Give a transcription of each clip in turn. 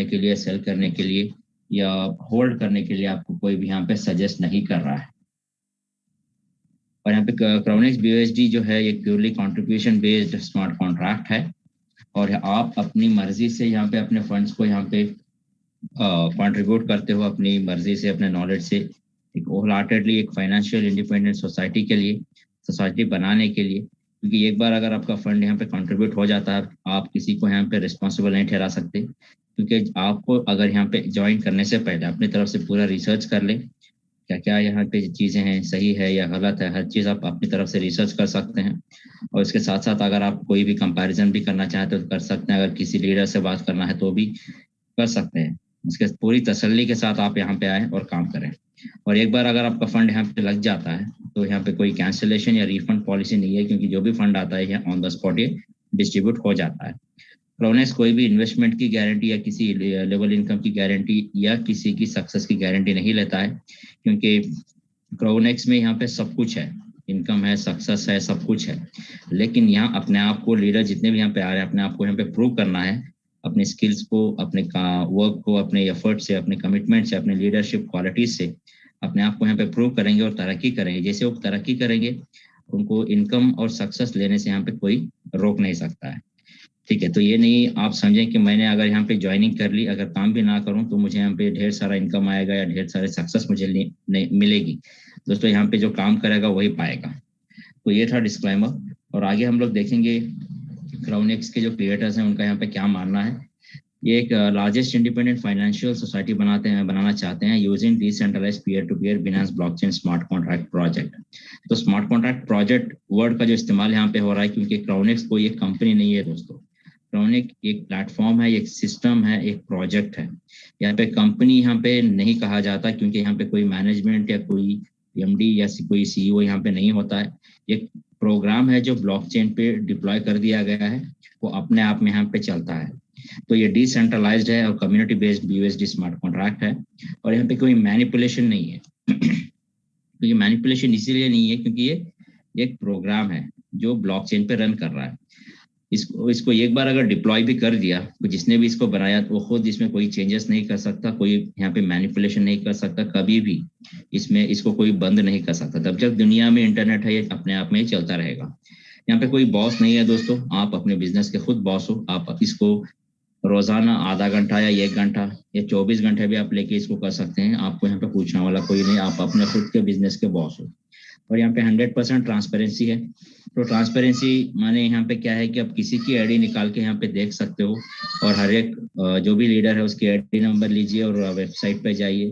के लिए, सेल करने के लिए या होल्ड करने के लिए आपको कोई भी यहाँ पे सजेस्ट नहीं कर रहा है। और यहाँ पे क्राउनेक्स BUSD जो है एक purely contribution based smart contract है और आप अपनी मर्जी से यहाँ पे अपने फंड्स को यहाँ पे कंट्रीब्यूट करते हो अपनी मर्जी से, अपने नॉलेज से, एक होल हार्टेडली एक फाइनेंशियल इंडिपेंडेंट सोसाइटी के लिए, सोसाइटी बनाने के लिए। क्योंकि एक बार अगर आपका फंड यहाँ पे कंट्रीब्यूट हो जाता है, आप किसी को यहाँ पे रिस्पॉन्सिबल नहीं ठहरा सकते, क्योंकि आपको अगर यहाँ पे ज्वाइन करने से पहले अपनी तरफ से पूरा रिसर्च कर ले, क्या क्या यहाँ पे चीज़ें हैं, सही है या गलत है, हर चीज़ आप अपनी तरफ से रिसर्च कर सकते हैं। और इसके साथ साथ अगर आप कोई भी कंपैरिजन भी करना चाहते हो तो कर सकते हैं, अगर किसी लीडर से बात करना है तो भी कर सकते हैं। उसके पूरी तसल्ली के साथ आप यहाँ पे आए और काम करें। और एक बार अगर आपका फंड यहाँ पे लग जाता है तो यहाँ पे कोई कैंसिलेशन या रिफंड पॉलिसी नहीं है, क्योंकि जो भी फंड आता है यहाँ ऑन द स्पॉट ये डिस्ट्रीब्यूट हो जाता है। क्राउनेक्स कोई भी इन्वेस्टमेंट की गारंटी या किसी लेवल इनकम की गारंटी या किसी की सक्सेस की गारंटी नहीं लेता है, क्योंकि क्राउनेक्स में यहाँ पे सब कुछ है, इनकम है, सक्सेस है, सब कुछ है। लेकिन यहाँ अपने आप को, लीडर जितने भी यहाँ पे आ रहे हैं, अपने आप को यहाँ पे प्रूव करना है, अपने स्किल्स को, अपने वर्क को, अपने एफर्ट से, अपने कमिटमेंट से, अपने लीडरशिप क्वालिटीज से अपने आप को यहाँ पे प्रूव करेंगे और तरक्की करेंगे। जैसे वो तरक्की करेंगे उनको इनकम और सक्सेस लेने से यहाँ पे कोई रोक नहीं सकता है। ठीक है, तो ये नहीं आप समझें कि मैंने अगर यहाँ पे ज्वाइनिंग कर ली, अगर काम भी ना करूँ तो मुझे यहाँ पे ढेर सारा इनकम आएगा या ढेर सारे सक्सेस मुझे नहीं मिलेगी। दोस्तों यहाँ पे जो काम करेगा वही पाएगा। तो ये था डिस्क्लेमर। और आगे हम लोग देखेंगे क्राउनेक्स के जो क्रिएटर्स हैं उनका यहाँ पे क्या मानना है। ये एक लार्जेस्ट इंडिपेंडेंट फाइनेंशियल सोसाइटी बनाना चाहते हैं using decentralised peer to peer Binance blockchain smart contract project. तो स्मार्ट कॉन्ट्रैक्ट प्रोजेक्ट वर्ड का जो इस्तेमाल यहाँ पे हो रहा है, क्योंकि क्राउनेक्स कोई एक कंपनी नहीं है दोस्तों। क्राउनेक्स एक प्लेटफॉर्म है, एक सिस्टम है, एक प्रोजेक्ट है। यहाँ पे कंपनी यहाँ पे नहीं कहा जाता, क्योंकि यहाँ पे कोई मैनेजमेंट या कोई MD या कोई CEO यहाँ पे नहीं होता है। एक प्रोग्राम है जो ब्लॉकचेन पे डिप्लॉय कर दिया गया है, वो अपने आप में यहाँ पे चलता है। तो ये डिसेंट्रलाइज्ड है और community based BUSD smart contract है और यहाँ पे कोई मैनिपुलेशन नहीं है। तो ये मैनिपुलेशन इसीलिए नहीं है क्योंकि ये एक प्रोग्राम है जो ब्लॉकचेन पे रन कर रहा है। इसको एक बार अगर डिप्लॉय भी कर दिया तो जिसने भी इसको बनाया वो खुद इसमें कोई चेंजेस नहीं कर सकता, कोई यहाँ पे मैनिपुलेशन नहीं कर सकता, कभी भी इसको कोई बंद नहीं कर सकता। तब तक दुनिया में इंटरनेट है, ये अपने आप में ही चलता रहेगा। यहाँ पे कोई बॉस नहीं है दोस्तों, आप अपने बिजनेस के खुद बॉस हो। आप इसको रोजाना आधा घंटा या 1 घंटा या 24 घंटे भी आप लेके इसको कर सकते हैं। आपको यहाँ पे पूछने वाला कोई नहीं, आप अपने खुद के बिजनेस के बॉस हो। और यहाँ पे 100% ट्रांसपेरेंसी है। तो ट्रांसपेरेंसी माने यहाँ पे क्या है कि आप किसी की आईडी निकाल के यहाँ पे देख सकते हो और हर एक जो भी लीडर है उसकी आईडी नंबर लीजिए और वेबसाइट पे जाइए,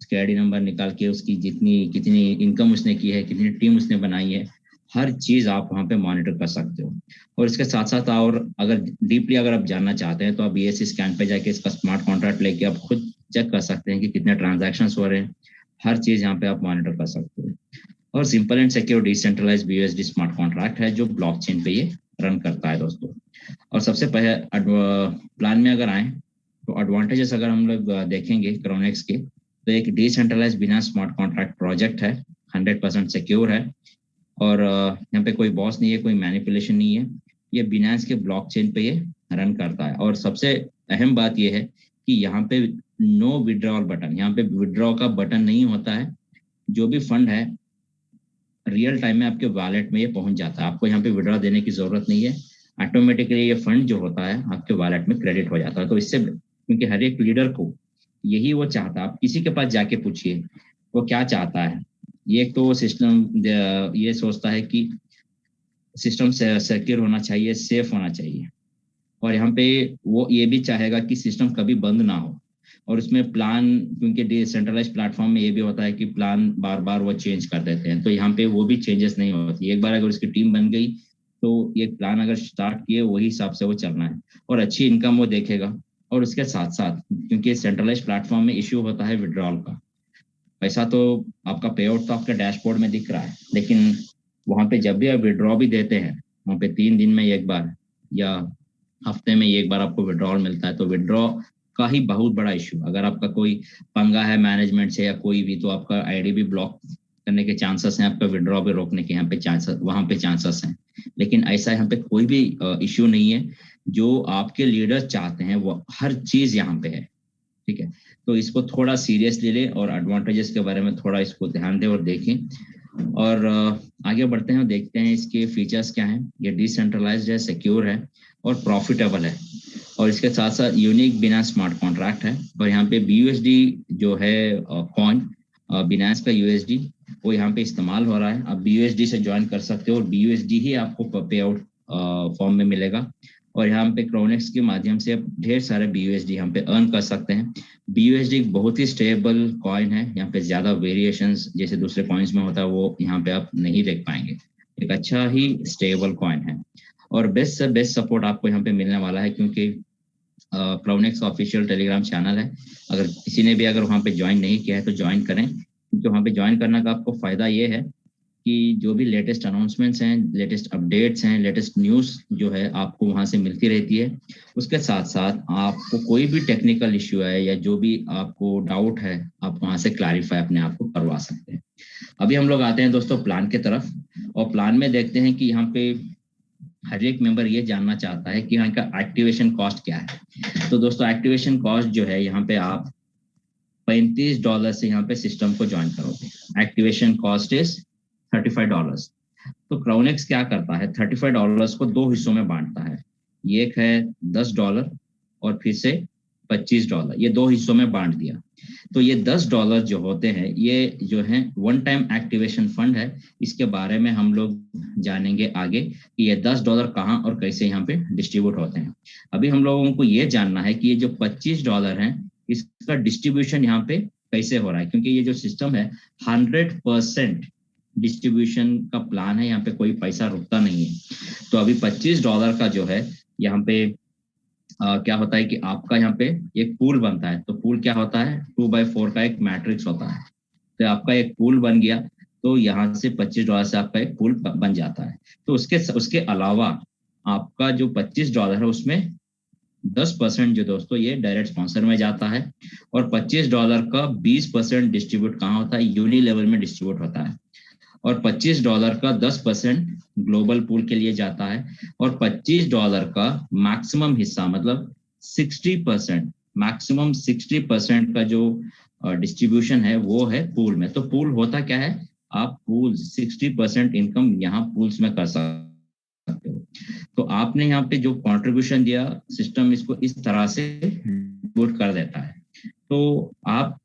उसके आईडी नंबर निकाल के उसकी कितनी इनकम उसने की है, कितनी टीम उसने बनाई है, हर चीज आप वहाँ पे मॉनिटर कर सकते हो। और इसके साथ साथ और अगर डीपली अगर आप जानना चाहते हैं तो आप BSC स्कैन पे जाके इसका स्मार्ट कॉन्ट्रैक्ट लेके आप खुद चेक कर सकते हैं कि कितने ट्रांजैक्शंस हो रहे हैं। हर चीज यहाँ पे आप मॉनिटर कर सकते हो। और simple and secure decentralised BUSD smart contract है जो ब्लॉकचेन पे ये रन करता है दोस्तों। और सबसे पहले प्लान में अगर आए तो एडवांटेजेस अगर हम लोग देखेंगे क्राउनेक्स के, तो एक डिसेंट्रलाइज्ड बिना स्मार्ट कॉन्ट्रैक्ट प्रोजेक्ट है, 100% सिक्योर है और यहाँ पे कोई बॉस नहीं है, कोई मैनिपुलेशन नहीं है। ये बिनांस के ब्लॉकचेन पे ये रन करता है। और सबसे अहम बात ये है कि यहाँ पे नो विड्रॉल बटन, यहाँ पे विड्रॉ का बटन नहीं होता है। जो भी फंड है रियल टाइम में आपके वॉलेट में ये पहुंच जाता है। आपको यहाँ पे विड्रॉ देने की जरूरत नहीं है, ऑटोमेटिकली ये फंड जो होता है आपके वॉलेट में क्रेडिट हो जाता है। तो इससे, क्योंकि हर एक लीडर को यही वो चाहता है, आप किसी के पास जाके पूछिए वो क्या चाहता है। ये तो सिस्टम ये सोचता है कि सिस्टम सिक्योर होना चाहिए, सेफ होना चाहिए, और यहाँ पे वो ये भी चाहेगा कि सिस्टम कभी बंद ना हो। और उसमें प्लान, क्योंकि डिसेंट्रलाइज्ड प्लेटफॉर्म में ये भी होता है कि प्लान बार बार वो चेंज कर देते हैं, तो यहाँ पे वो भी चेंजेस नहीं होती। एक बार अगर उसकी टीम बन गई तो ये प्लान अगर स्टार्ट किए वही हिसाब से वो चलना है और अच्छी इनकम वो देखेगा। और उसके साथ साथ क्योंकि सेंट्रलाइज्ड प्लेटफॉर्म में इश्यू होता है विड्रॉल का, पैसा तो आपका पे आउट तो आपके डैशबोर्ड में दिख रहा है, लेकिन वहाँ पे जब भी आप विड्रॉ भी देते हैं वहाँ पे 3 दिन में एक बार या हफ्ते में एक बार आपको विड्रॉल मिलता है। तो विड्रॉ का ही बहुत बड़ा इश्यू, अगर आपका कोई पंगा है मैनेजमेंट से या कोई भी, तो आपका आईडी भी ब्लॉक करने के चांसेस हैं, आपका विड्रॉ भी रोकने के यहाँ पे चांसेस, वहाँ पे चांसेस हैं। लेकिन ऐसा यहाँ पे कोई भी इश्यू नहीं है। जो आपके लीडर चाहते हैं वो हर चीज यहाँ पे है, ठीक है। तो इसको थोड़ा सीरियसली ले और एडवांटेजेस के बारे में थोड़ा इसको ध्यान दें और देखें। और आगे बढ़ते हैं और देखते हैं इसके फीचर्स क्या हैं। ये डिसेंट्रलाइज्ड है, सिक्योर है और प्रॉफिटेबल है, और इसके साथ साथ यूनिक बिनांस स्मार्ट कॉन्ट्रैक्ट है। और यहाँ पे BUSD जो है कॉइन, बिनांस का USD, वो यहाँ पे इस्तेमाल हो रहा है। आप BUSD से ज्वाइन कर सकते हो और BUSD ही आपको पे आउट फॉर्म में मिलेगा। और यहाँ पे क्रोनेक्स के माध्यम से आप ढेर सारे BUSD यहाँ पे अर्न कर सकते हैं। BUSD एक बहुत ही स्टेबल कॉइन है, यहाँ पे ज्यादा वेरिएशंस जैसे दूसरे कॉइन्स में होता है वो यहाँ पे आप नहीं देख पाएंगे। एक अच्छा ही स्टेबल कॉइन है और बेस्ट से बेस्ट सपोर्ट आपको यहाँ पे मिलने वाला है, क्योंकि क्राउनेक्स का ऑफिशियल टेलीग्राम चैनल है। अगर किसी ने भी अगर वहाँ पे ज्वाइन नहीं किया है तो ज्वाइन करें, क्योंकि वहाँ पे ज्वाइन करने का आपको फायदा ये है कि जो भी लेटेस्ट अनाउंसमेंट्स हैं, लेटेस्ट अपडेट्स हैं, लेटेस्ट न्यूज़ जो है आपको वहाँ से मिलती रहती है। उसके साथ साथ आपको कोई भी टेक्निकल इश्यू है या जो भी आपको डाउट है, आप वहाँ से क्लैरिफाई अपने आप को करवा सकते हैं। अभी हम लोग आते हैं दोस्तों प्लान की तरफ, और प्लान में देखते हैं कि यहाँ पे हर एक मेंबर ये जानना चाहता है कि यहाँ का एक्टिवेशन कॉस्ट क्या है। तो दोस्तों एक्टिवेशन कॉस्ट जो है, यहाँ पे आप $35 से यहाँ पे सिस्टम को ज्वाइन करोगे। Activation cost is $35। तो क्राउनेक्स क्या करता है, $35 को दो हिस्सों में बांटता है। ये एक है $10 और फिर से $25, ये दो हिस्सों में बांट दिया। तो ये $10 जो होते हैं, ये जो है वन टाइम एक्टिवेशन फंड है। इसके बारे में हम लोग जानेंगे आगे कि ये $10 कहाँ और कैसे यहाँ पे डिस्ट्रीब्यूट होते हैं। अभी हम लोगों को ये जानना है कि ये जो $25 है, इसका डिस्ट्रीब्यूशन यहाँ पे कैसे हो रहा है, क्योंकि ये जो सिस्टम है 100% डिस्ट्रीब्यूशन का प्लान है, यहाँ पे कोई पैसा रुकता नहीं है। तो अभी $25 का जो है यहाँ पे क्या होता है कि आपका यहाँ पे एक पूल बनता है। तो पूल क्या होता है, 2x4 का एक मैट्रिक्स होता है। तो आपका एक पूल बन गया, तो यहाँ से $25 से आपका एक पूल बन जाता है। तो उसके अलावा आपका जो $25 है उसमें 10% जो दोस्तों ये डायरेक्ट स्पॉन्सर में जाता है, और $25 का 20% डिस्ट्रीब्यूट कहाँ होता है, यूनि लेवल में डिस्ट्रीब्यूट होता है। और $25 का 10% ग्लोबल पूल के लिए जाता है, और $25 का मैक्सिमम हिस्सा मतलब 60%, मैक्सिमम 60% का जो डिस्ट्रीब्यूशन है वो है पूल में। तो पूल होता क्या है, आप पूल 60% इनकम यहाँ पूल्स में कर सकते हो। तो आपने यहाँ पे जो कंट्रीब्यूशन दिया, सिस्टम इसको इस तरह से डिस्ट्रीब्यूट कर देता है। तो आप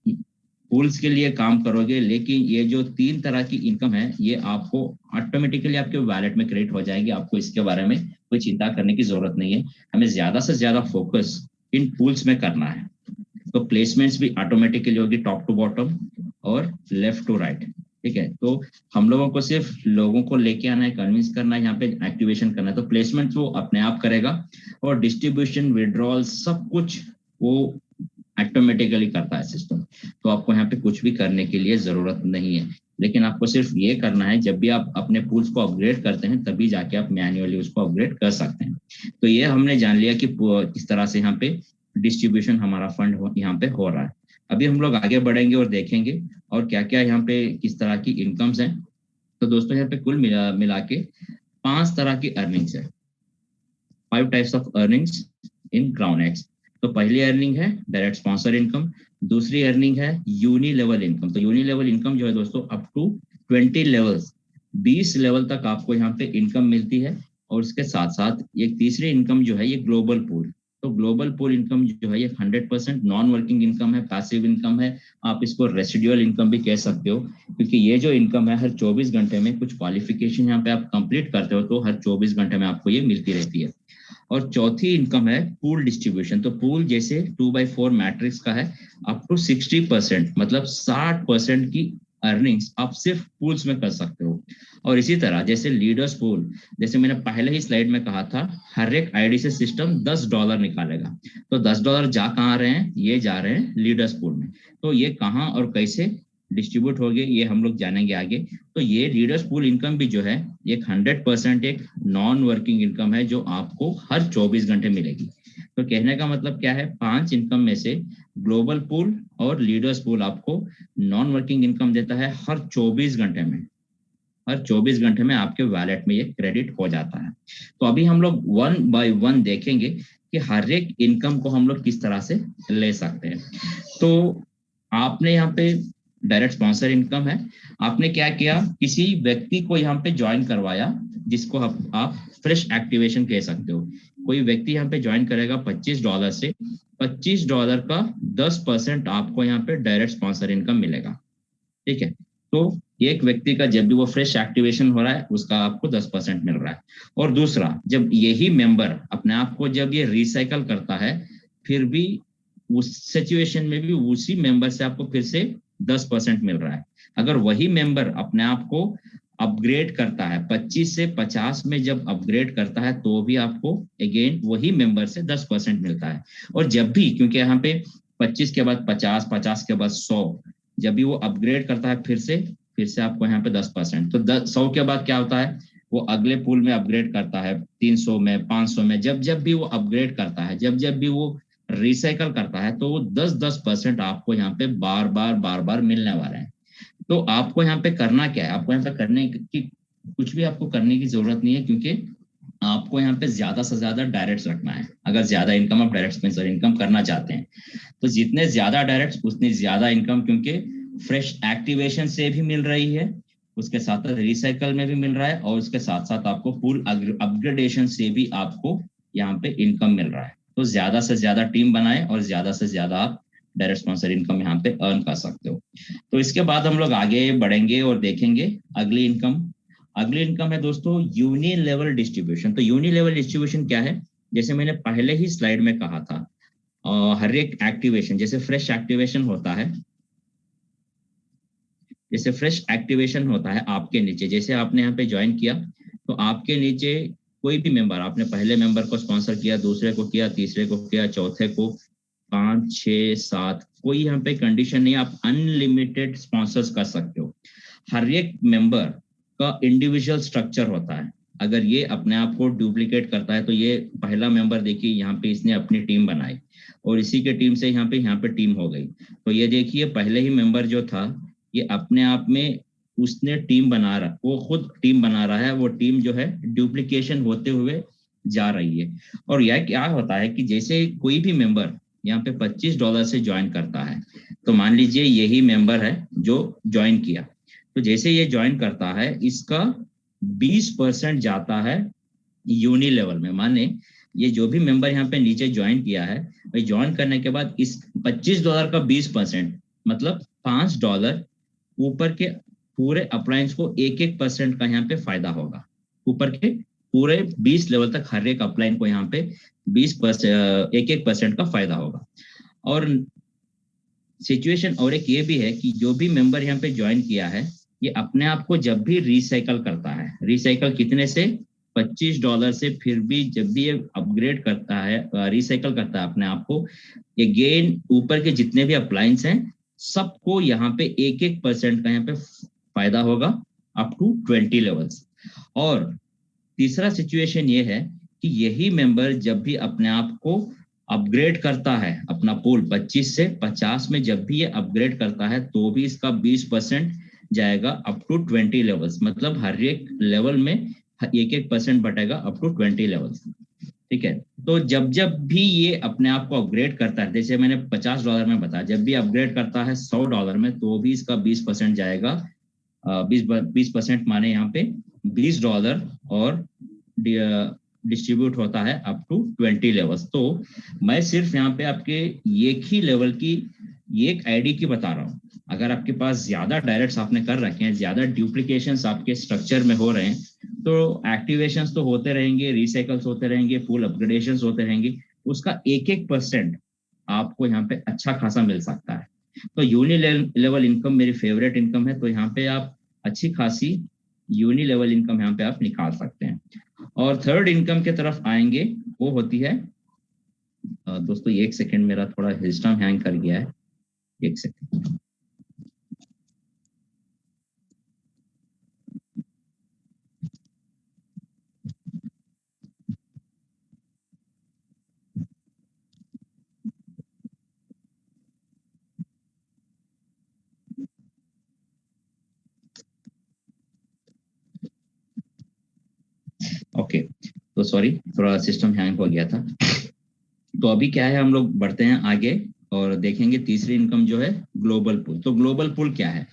पूल्स के लिए काम करोगे, लेकिन ये जो 3 तरह की इनकम है ये आपको ऑटोमेटिकली आपके वैलेट में क्रेडिट हो जाएगी। आपको इसके बारे में कोई चिंता करने की जरूरत नहीं है। हमें ज्यादा से ज्यादा फोकस इन पूल्स में करना है। तो प्लेसमेंट्स भी ऑटोमेटिकली होगी टॉप टू बॉटम और लेफ्ट टू राइट, ठीक है। तो हम लोगों को सिर्फ लोगों को लेके आना है, कन्विंस करना है, यहाँ पे एक्टिवेशन करना है। तो प्लेसमेंट वो अपने आप करेगा, और डिस्ट्रीब्यूशन, विड्रॉल, सब कुछ वो ऑटोमेटिकली करता है सिस्टम। तो आपको यहाँ पे कुछ भी करने के लिए जरूरत नहीं है, लेकिन आपको सिर्फ ये करना है, जब भी आप अपने पूल्स को अपग्रेड करते हैं तभी जाके आप मैन्युअली उसको अपग्रेड कर सकते हैं। तो ये हमने जान लिया कि किस तरह से यहाँ पे डिस्ट्रीब्यूशन हमारा फंड यहाँ पे हो रहा है। अभी हम लोग आगे बढ़ेंगे और देखेंगे और क्या क्या यहाँ पे किस तरह की इनकम्स हैं। तो दोस्तों यहाँ पे कुल मिला के 5 तरह की अर्निंग्स है, 5 टाइप्स ऑफ अर्निंग्स इन क्राउनेक्स। तो पहली अर्निंग है डायरेक्ट स्पॉन्सर इनकम, दूसरी अर्निंग है यूनि लेवल इनकम। तो यूनि लेवल इनकम जो है दोस्तों अप टू 20 लेवल्स, 20 लेवल तक आपको यहाँ पे इनकम मिलती है। और उसके साथ साथ एक तीसरी इनकम जो है ये ग्लोबल पूल। तो ग्लोबल पूल इनकम जो है ये 100% नॉन वर्किंग इनकम है, पैसिव इनकम है। आप इसको रेसिडुअल इनकम भी कह सकते हो, क्योंकि ये जो इनकम है हर 24 घंटे में कुछ क्वालिफिकेशन यहाँ पे आप कंप्लीट करते हो तो हर 24 घंटे में आपको ये मिलती रहती है। और चौथी इनकम है पूल डिस्ट्रीब्यूशन। तो पूल जैसे 2x4 मैट्रिक्स का है, अप टू 60%, मतलब 60% की अर्निंग्स आप सिर्फ पूल्स में कर सकते हो। और इसी तरह जैसे लीडर्स पूल, जैसे मैंने पहले ही स्लाइड में कहा था, हर एक आईडी से सिस्टम $10 निकालेगा। तो $10 जा कहाँ रहे हैं, ये जा रहे हैं लीडर्स पूल में। तो ये कहाँ और कैसे डिस्ट्रीब्यूट हो गए ये हम लोग जानेंगे आगे। तो ये लीडर्स पूल इनकम भी जो है एक 100% एक नॉन वर्किंग इनकम है, जो आपको हर 24 घंटे मिलेगी। तो कहने का मतलब क्या है, 5 इनकम में से ग्लोबल पूल और लीडर्स पूल आपको नॉन वर्किंग इनकम देता है हर 24 घंटे में। हर 24 घंटे में आपके वॉलेट में ये क्रेडिट हो जाता है। तो अभी हम लोग वन बाय वन देखेंगे कि हर एक इनकम को हम लोग किस तरह से ले सकते हैं। तो आपने यहाँ पे डायरेक्ट स्पॉन्सर इनकम है। आपने क्या किया, किसी व्यक्ति को यहाँ पे ज्वाइन करवाया, जिसको आप फ्रेश एक्टिवेशन कह सकते हो। कोई व्यक्ति यहाँ पे ज्वाइन करेगा $25 से, $25 का 10% आपको यहाँ पे डायरेक्ट स्पॉन्सर इनकम मिलेगा। ठीक है। तो एक व्यक्ति का जब भी वो फ्रेश एक्टिवेशन हो रहा है उसका आपको 10% मिल रहा है। और दूसरा, जब यही मेंबर अपने आप को जब ये रिसाइकल करता है, फिर भी उस सिचुएशन में भी उसी मेंबर से आपको फिर से 10% मिल रहा है। अगर वही मेंबर अपने आप को अपग्रेड करता है, 25 से 50 में जब अपग्रेड करता है, तो भी आपको अगेन वही मेंबर से 10% मिलता है। और जब भी, क्योंकि यहाँ पे 25 के बाद 50, 50 के बाद 100, जब भी वो अपग्रेड करता है फिर से आपको यहाँ पे 10%। तो 100 के बाद क्या होता है, वो अगले पूल में अपग्रेड करता है 300 में, 500 में। जब जब भी वो अपग्रेड करता है, जब जब भी वो रिसाइकल करता है, तो वो 10-10% आपको यहाँ पे बार बार मिलने वाला है। तो आपको यहाँ पे करना क्या है, आपको यहाँ पे करने की कुछ भी आपको करने की जरूरत नहीं है, क्योंकि आपको यहाँ पे ज्यादा से ज्यादा डायरेक्ट रखना है। अगर ज्यादा इनकम आप डायरेक्ट स्पॉन्सर इनकम करना चाहते हैं, तो जितने ज्यादा डायरेक्ट उतनी ज्यादा इनकम, क्योंकि फ्रेश एक्टिवेशन से भी मिल रही है, उसके साथ साथ रिसाइकल में भी मिल रहा है, और उसके साथ साथ आपको फुल अपग्रेडेशन से भी आपको यहाँ पे इनकम मिल रहा है। तो ज्यादा से ज्यादा टीम बनाए और ज्यादा से ज्यादा आप डायरेक्ट स्पॉन्सर इनकम यहाँ पे अर्न कर सकते हो। तो इसके बाद हम लोग आगे बढ़ेंगे और देखेंगे अगली इनकम। अगली इनकम है दोस्तों यूनि लेवल डिस्ट्रीब्यूशन। तो यूनि लेवल डिस्ट्रीब्यूशन क्या है, जैसे मैंने पहले ही स्लाइड में कहा था, हर एक एक्टिवेशन, जैसे फ्रेश एक्टिवेशन होता है, जैसे फ्रेश एक्टिवेशन होता है आपके नीचे, जैसे आपने यहाँ पे ज्वाइन किया, तो आपके नीचे कोई भी मेंबर, आपने पहले मेंबर को स्पॉन्सर किया, दूसरे को किया, तीसरे को किया, चौथे को, 5, 6, 7, कोई यहाँ पे कंडीशन नहीं, आप अनलिमिटेड स्पॉन्सर्स कर सकते हो। हर एक मेंबर का इंडिविजुअल स्ट्रक्चर होता है। अगर ये अपने आप को डुप्लीकेट करता है, तो ये पहला मेंबर देखिए यहाँ पे इसने अपनी टीम बनाई, और इसी के टीम से यहाँ पे टीम हो गई। तो ये देखिए पहले ही मेंबर जो था, ये अपने आप में उसने टीम बना रहा, वो खुद टीम बना रहा है, वो टीम जो है डुप्लीकेशन होते हुए जा रही है। और यह क्या होता है कि जैसे कोई भी मेंबर यहाँ पे $25 से ज्वाइन करता है, तो मान लीजिए यही मेंबर है जो ज्वाइन किया, तो जैसे ये ज्वाइन करता है, इसका 20% जाता है यूनि लेवल में। माने ये जो भी मेंबर यहाँ पे नीचे ज्वाइन किया है, भाई ज्वाइन करने के बाद इस $25 का 20%, मतलब $5 ऊपर के पूरे अप्लायंस को 1-1% का यहाँ पे फायदा होगा। ऊपर के पूरे 20 लेवल तक हर एक अप्लायंस को यहाँ पे 20%, 1-1% का फायदा होगा। और सिचुएशन और एक ये भी है कि जो भी मेंबर यहाँ पे ज्वाइन किया है, ये अपने आप को जब भी रिसाइकल करता है, रिसाइकल कितने से, $25 से, फिर भी जब भी ये अपग्रेड करता है, रिसाइकल करता है अपने आप को, अगेन ऊपर के जितने भी अप्लायंस हैं, सबको यहाँ पे 1-1% का यहाँ पे फायदा होगा, अप टू 20 लेवल्स। और तीसरा सिचुएशन ये है कि यही मेंबर जब भी अपने आप को अपग्रेड करता है, अपना पूल 25 से 50 में जब भी ये अपग्रेड करता है, तो भी इसका 20% जाएगा अप टू 20 लेवल्स। मतलब हर एक लेवल में 1-1% बटेगा अप टू 20 लेवल्स। ठीक है। तो जब जब भी ये अपने आप को अपग्रेड करता है, जैसे मैंने $50 में बताया, जब भी अपग्रेड करता है $100 में, तो भी इसका 20% जाएगा। 20% माने यहाँ पे $20, और डिस्ट्रीब्यूट होता है अप टू 20 लेवल्स। तो मैं सिर्फ यहाँ पे आपके एक ही लेवल की, एक आईडी की बता रहा हूँ। अगर आपके पास ज्यादा डायरेक्ट्स आपने कर रखे हैं, ज्यादा ड्यूप्लीकेशंस आपके स्ट्रक्चर में हो रहे हैं, तो एक्टिवेशंस तो होते रहेंगे, रिसाइकल्स होते रहेंगे, फुल अपग्रेडेशंस होते रहेंगे, उसका 1-1% आपको यहाँ पे अच्छा खासा मिल सकता है। तो यूनि लेवल इनकम मेरी फेवरेट इनकम है। तो यहाँ पे आप अच्छी खासी यूनि लेवल इनकम यहाँ पे आप निकाल सकते हैं। और थर्ड इनकम के तरफ आएंगे, वो होती है, दोस्तों एक सेकंड, मेरा थोड़ा सिस्टम हैंग कर गया है, एक सेकंड। ओके, तो सॉरी, थोड़ा सिस्टम हैंग हो गया था। तो अभी क्या है, हम लोग बढ़ते हैं आगे और देखेंगे तीसरी इनकम जो है ग्लोबल पूल। तो ग्लोबल पूल क्या है?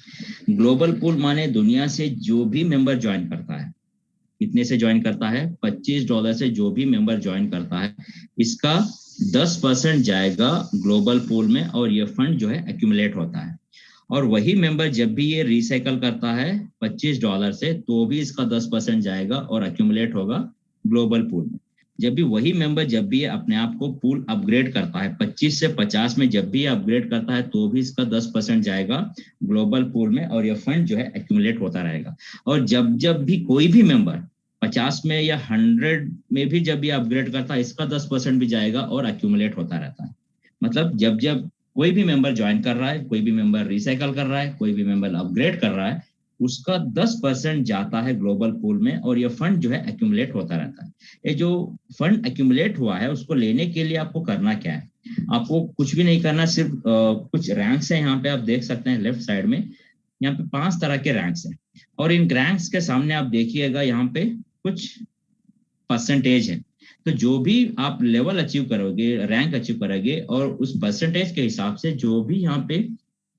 ग्लोबल पूल माने दुनिया से जो भी मेंबर ज्वाइन करता है, कितने से ज्वाइन करता है, $25 से जो भी मेंबर ज्वाइन करता है, इसका 10% जाएगा ग्लोबल पूल में और ये फंड जो है एक्यूमुलेट होता है। और वही मेंबर जब भी ये रिसाइकल करता है $25 से, तो भी इसका 10% जाएगा और एक्यूमुलेट होगा ग्लोबल पूल में। जब भी वही मेंबर जब भी अपने आप को पूल अपग्रेड करता है 25 से 50 में, जब भी अपग्रेड करता है तो भी इसका 10% जाएगा ग्लोबल पूल में और यह फंड जो है एक्यूमुलेट होता रहेगा। और जब जब भी कोई भी मेंबर 50 में या 100 में भी जब भी अपग्रेड करता है, इसका 10% भी जाएगा और एक्यूमुलेट होता रहता है। मतलब जब जब कोई भी मेंबर ज्वाइन कर रहा है, कोई भी मेंबर रिसाइकल कर रहा है, कोई भी मेंबर अपग्रेड कर रहा है, उसका 10% जाता है ग्लोबल पूल में और ये फंड जो है एक्यूमुलेट होता रहता है। ये जो फंड एक्यूमुलेट हुआ है उसको लेने के लिए आपको करना क्या है? आपको कुछ भी नहीं करना, सिर्फ कुछ रैंक्स हैं, यहाँ पे आप देख सकते हैं लेफ्ट साइड में। यहाँ पे 5 तरह के रैंक्स हैं और इन रैंक्स के सामने आप देखिएगा यहाँ पे कुछ परसेंटेज है। तो जो भी आप लेवल अचीव करोगे, रैंक अचीव करोगे, और उस परसेंटेज के हिसाब से जो भी यहाँ पे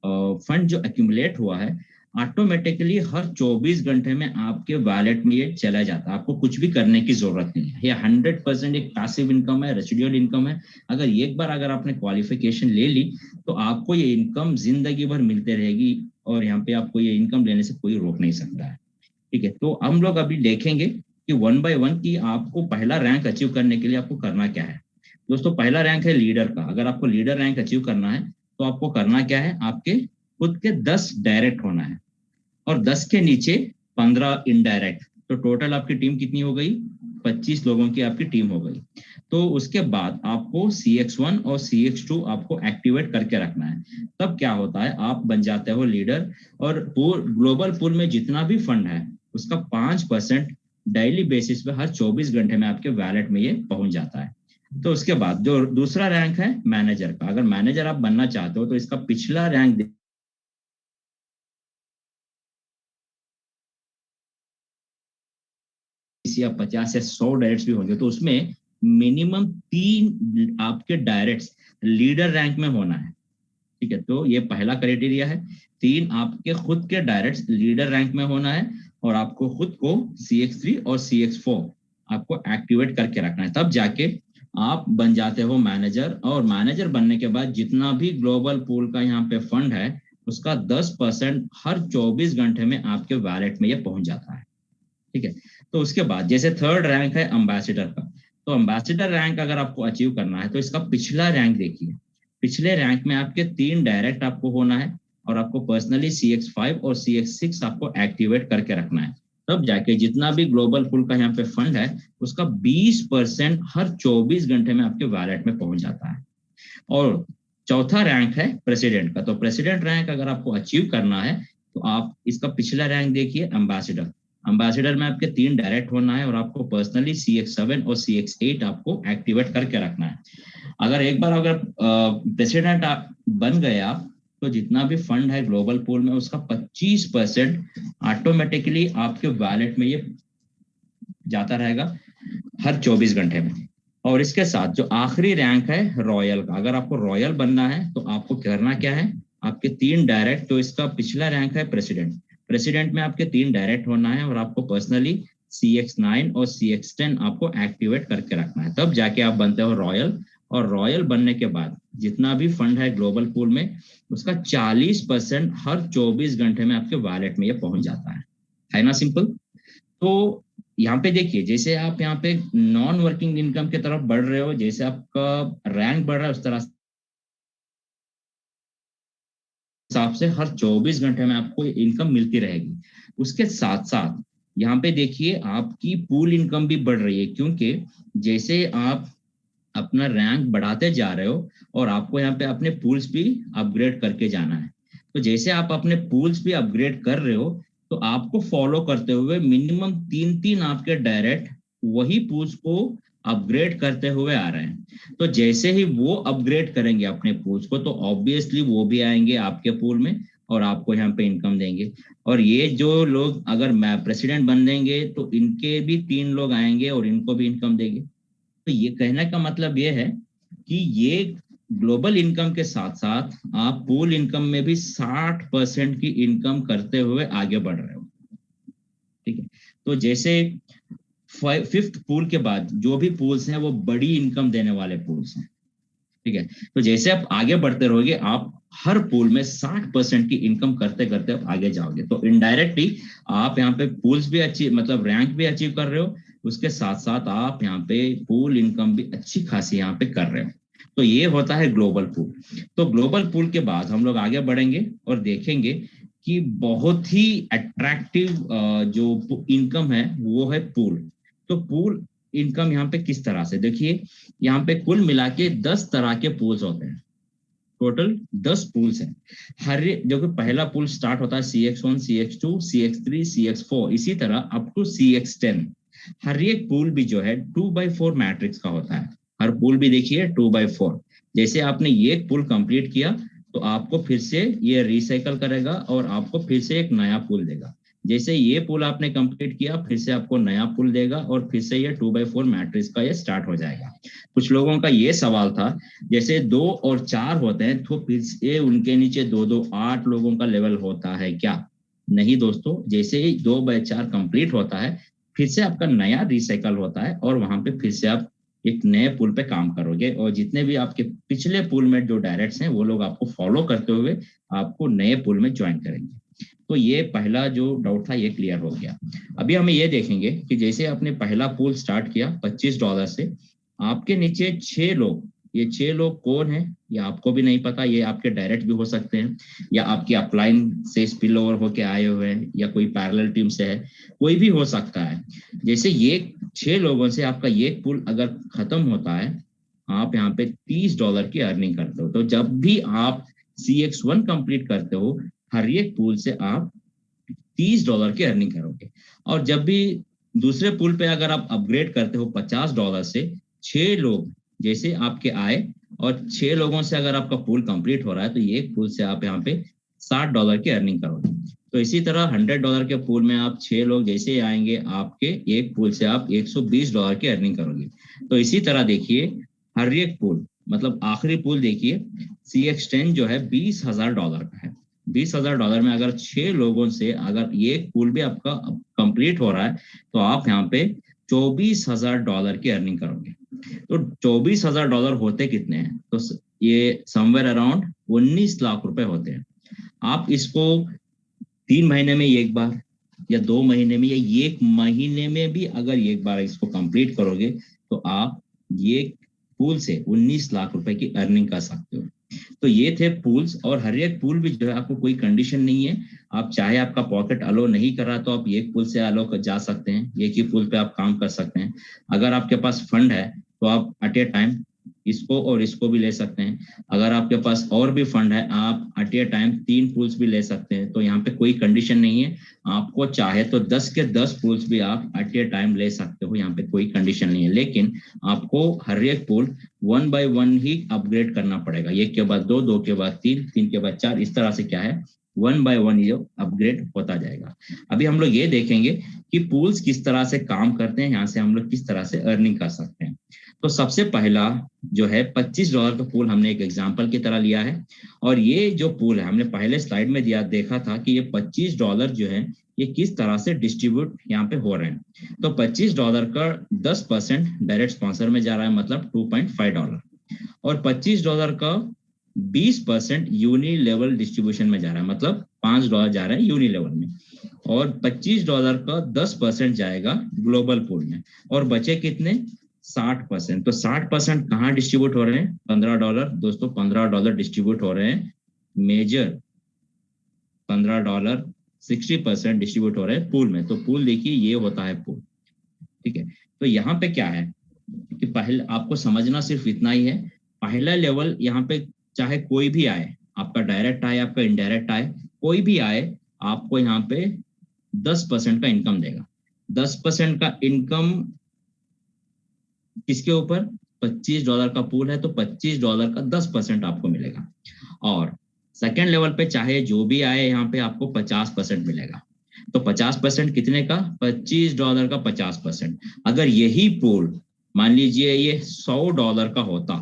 फंड जो एक्यूमुलेट हुआ है, ऑटोमेटिकली हर 24 घंटे में आपके वॉलेट में ये चला जाता है। आपको कुछ भी करने की जरूरत नहीं है। ये 100% एक पैसिव इनकम है, रेसिडुअल इनकम है। अगर एक बार अगर आपने क्वालिफिकेशन ले ली तो आपको ये इनकम जिंदगी भर मिलते रहेगी और यहाँ पे आपको ये इनकम लेने से कोई रोक नहीं सकता है। ठीक है, तो हम लोग अभी देखेंगे कि 1 बाय 1 की आपको पहला रैंक अचीव करने के लिए आपको करना क्या है। दोस्तों, पहला रैंक है लीडर का। अगर आपको लीडर रैंक अचीव करना है तो आपको करना क्या है, आपके खुद के 10 डायरेक्ट होना है और 10 के नीचे 15 इनडायरेक्ट। तो टोटल आपकी टीम कितनी हो गई? 25 लोगों की आपकी टीम हो गई। तो उसके बाद आपको CX1 और CX2 आपको एक्टिवेट करके रखना है। तब क्या होता है, आप बन जाते हो लीडर और ग्लोबल पूल में जितना भी फंड है उसका 5% डेली बेसिस पे हर 24 घंटे में आपके वैलेट में ये पहुंच जाता है। तो उसके बाद जो दूसरा रैंक है मैनेजर का। अगर मैनेजर आप बनना चाहते हो तो इसका पिछला रैंक या 50 या 100 डायरेक्ट्स भी होंगे तो उसमें मिनिमम 3 आपके डायरेक्ट्स लीडर रैंक में होना है। ठीक है, तो ये पहला क्राइटेरिया है। 3 आपके खुद के डायरेक्ट्स लीडर रैंक में होना है और आपको खुद को CX3 और CX4 आपको एक्टिवेट करके रखना है। तब जाके आप बन जाते हो मैनेजर। और मैनेजर बनने के बाद जितना भी ग्लोबल पूल का यहाँ पे फंड है उसका 10% हर 24 घंटे में आपके वैलेट में ये पहुंच जाता है। ठीक है, तो उसके बाद जैसे थर्ड रैंक है एम्बेसडर का। तो एम्बेसडर रैंक अगर आपको अचीव करना है तो इसका पिछला रैंक देखिए। पिछले रैंक में आपके 3 डायरेक्ट आपको होना है और आपको पर्सनली CX5 और CX6 आपको एक्टिवेट करके रखना है। तब जाके जितना भी ग्लोबल पूल का यहाँ पे फंड है उसका 20% हर 24 घंटे में आपके वैलेट में पहुंच जाता है। और चौथा रैंक है प्रेसिडेंट का। तो प्रेसिडेंट रैंक अगर आपको अचीव करना है तो आप इसका पिछला रैंक देखिए एम्बेसडर। एम्बेसडर में आपके 3 डायरेक्ट होना है और आपको पर्सनली CX7 और CX8 आपको एक्टिवेट करके रखना है। अगर एक बार अगर प्रेसिडेंट बन गए आप तो जितना भी फंड है ग्लोबल पूल में उसका 25% ऑटोमेटिकली आपके वैलेट में ये जाता रहेगा हर 24 घंटे में। और इसके साथ जो आखिरी रैंक है रॉयल का। अगर आपको रॉयल बनना है तो आपको करना क्या है, आपके 3 डायरेक्ट। तो इसका पिछला रैंक है प्रेसिडेंट। प्रेसिडेंट में आपके 3 डायरेक्ट होना है और आपको पर्सनली CX9 और CX10 आपको एक्टिवेट करके रखना है। तब जाके आप बनते हो रॉयल। और रॉयल बनने के बाद जितना भी फंड है ग्लोबल पूल में उसका 40% हर 24 घंटे में आपके वॉलेट में ये पहुंच जाता है ना? सिंपल। तो यहाँ पे देखिए, जैसे आप यहाँ पे नॉन वर्किंग इनकम की तरफ बढ़ रहे हो, जैसे आपका रैंक बढ़ रहा है उस तरह हिसाब से हर 24 घंटे में आपको इनकम मिलती रहेगी। उसके साथ साथ यहाँ पे देखिए आपकी पूल इनकम भी बढ़ रही है, क्योंकि जैसे आप अपना रैंक बढ़ाते जा रहे हो और आपको यहाँ पे अपने पूल्स भी अपग्रेड करके जाना है। तो जैसे आप अपने पूल्स भी अपग्रेड कर रहे हो तो आपको फॉलो करते हुए मिनिमम 3-3 आपके डायरेक्ट वही पूल्स को अपग्रेड करते हुए आ रहे हैं। तो जैसे ही वो अपग्रेड करेंगे अपने पूल्स को तो ऑब्वियसली वो भी आएंगे आपके पूल में और आपको यहाँ पे इनकम देंगे। और ये जो लोग अगर प्रेसिडेंट बन देंगे तो इनके भी 3 लोग आएंगे और इनको भी इनकम देंगे। तो ये कहने का मतलब ये है कि ये ग्लोबल इनकम के साथ साथ आप पूल इनकम में भी 60% की इनकम करते हुए आगे बढ़ रहे हो। ठीक है, तो जैसे 5th पूल के बाद जो भी पूल्स हैं वो बड़ी इनकम देने वाले पूल्स हैं। ठीक है, तो जैसे आप आगे बढ़ते रहोगे आप हर पूल में 60% की इनकम करते करते आप आगे जाओगे। तो इनडायरेक्टली आप यहाँ पे पूल्स भी अच्छी मतलब रैंक भी अचीव कर रहे हो, उसके साथ साथ आप यहाँ पे पूल इनकम भी अच्छी खासी यहाँ पे कर रहे हो। तो ये होता है ग्लोबल पूल। तो ग्लोबल पूल के बाद हम लोग आगे बढ़ेंगे और देखेंगे कि बहुत ही अट्रैक्टिव जो इनकम है वो है पूल। तो पूल इनकम यहाँ पे किस तरह से देखिए, यहाँ पे कुल मिला के 10 तरह के पूल्स होते हैं। टोटल 10 पूल्स हैं। हर जो कि पहला पूल स्टार्ट होता है CX1, CX2, CX3, CX4, इसी तरह अप टू CX10। हर एक पूल भी जो है 2x4 मैट्रिक्स का होता है। हर पूल भी देखिए 2x4। जैसे आपने ये पूल कंप्लीट किया तो आपको फिर से ये रिसाइकल करेगा और आपको फिर से एक नया पूल देगा। जैसे ये पूल आपने कंप्लीट किया फिर से आपको नया पूल देगा और फिर से ये 2x4 मैट्रिक्स का ये स्टार्ट हो जाएगा। कुछ लोगों का ये सवाल था जैसे 2 और 4 होते हैं तो फिर से उनके नीचे 2-2 8 लोगों का लेवल होता है क्या? नहीं दोस्तों, जैसे ही 2/4 कंप्लीट होता है फिर से आपका नया रिसाइकल होता है और वहां पे फिर से आप एक नए पुल पे काम करोगे और जितने भी आपके पिछले पुल में जो डायरेक्ट्स हैं वो लोग आपको फॉलो करते हुए आपको नए पुल में ज्वाइन करेंगे। तो ये पहला जो डाउट था ये क्लियर हो गया। अभी हम ये देखेंगे कि जैसे आपने पहला पूल स्टार्ट किया $25 से, आपके नीचे 6 लोग, ये 6 लोग कौन है ये आपको भी नहीं पता। ये आपके डायरेक्ट भी हो सकते हैं या आपके अपलाइन से स्पिल ओवर होके आए हुए हैं या कोई पैरेलल टीम से है, कोई भी हो सकता है। जैसे ये 6 लोगों से आपका ये पूल अगर खत्म होता है आप यहाँ पे $30 की अर्निंग करते हो। तो जब भी आप CX1 कंप्लीट करते हो हर एक पूल से आप $30 की अर्निंग करोगे। और जब भी दूसरे पूल पे अगर आप अपग्रेड करते हो $50 से, 6 लोग जैसे आपके आए और 6 लोगों से अगर आपका पूल कंप्लीट हो रहा है तो ये एक पूल से आप यहाँ पे $60 की अर्निंग करोगे। तो इसी तरह $100 के पूल में आप 6 लोग जैसे आएंगे आपके एक पूल से आप $120 की अर्निंग करोगे। तो इसी तरह देखिए हर एक पूल मतलब आखिरी पूल देखिए CX10 जो है $20,000 का है। $20,000 में अगर 6 लोगों से अगर ये पूल भी आपका कंप्लीट हो रहा है तो आप यहाँ पे $24,000 की अर्निंग करोगे। तो $24,000 होते कितने हैं? तो ये समवेयर अराउंड 19 लाख रुपए होते हैं। आप इसको 3 महीने में एक बार या 2 महीने में या 1 महीने में भी अगर एक बार इसको कंप्लीट करोगे तो आप ये पूल से 19 लाख रुपए की अर्निंग कर सकते हो। तो ये थे पूल्स और हर एक पूल भी जो है आपको कोई कंडीशन नहीं है। आप चाहे आपका पॉकेट अलो नहीं कर रहा तो आप एक पूल से अलो जा सकते हैं, एक ही पूल पे आप काम कर सकते हैं। अगर आपके पास फंड है तो आप एट ए टाइम इसको और इसको भी ले सकते हैं। अगर आपके पास और भी फंड है आप एट ए टाइम 3 पूल्स भी ले सकते हैं। तो यहाँ पे कोई कंडीशन नहीं है, आपको चाहे तो 10 के 10 पूल्स भी आप एट ए टाइम ले सकते हो, यहाँ पे कोई कंडीशन नहीं है। लेकिन आपको हर एक पूल 1 by 1 ही अपग्रेड करना पड़ेगा, 1 के बाद 2, 2 के बाद 3, 3 के बाद 4, इस तरह से क्या है 1 by 1 ये अपग्रेड होता जाएगा। अभी हम लोग ये देखेंगे कि पूल्स किस तरह से काम करते हैं, यहाँ से हम लोग किस तरह से अर्निंग कर सकते हैं। तो सबसे पहला जो है $25 का पूल हमने एक एग्जांपल की तरह लिया है और ये जो पूल है हमने पहले स्लाइड में दिया देखा था कि ये $25 जो है ये किस तरह से डिस्ट्रीब्यूट यहाँ पे हो रहे हैं। तो $25 का 10% डायरेक्ट स्पॉन्सर में जा रहा है मतलब $2.5 और $25 का 20% यूनि लेवल डिस्ट्रीब्यूशन में जा रहा है मतलब $5 जा रहा है यूनि लेवल में और $25 का 10% जाएगा ग्लोबल पूल में और बचे कितने 60%। तो 60% कहाँ डिस्ट्रीब्यूट हो रहे हैं $15 दोस्तों, $15 डिस्ट्रीब्यूट हो रहे हैं मेजर $15 60% डिस्ट्रीब्यूट हो रहे हैं पूल में। तो पूल देखिए ये होता है पूल। ठीक है, तो यहाँ पे क्या है कि पहले आपको समझना सिर्फ इतना ही है, पहला लेवल यहाँ पे चाहे कोई भी आए, आपका डायरेक्ट आए आपका इनडायरेक्ट आए कोई भी आए, आपको यहाँ पे 10% का इनकम देगा। 10% का इनकम किसके ऊपर $25 का पूल है तो $25 का 10% आपको मिलेगा। और सेकेंड लेवल पे चाहे जो भी आए यहाँ पे आपको 50% मिलेगा। तो 50% कितने का? $25 का 50%। अगर यही पूल मान लीजिए ये $100 का होता,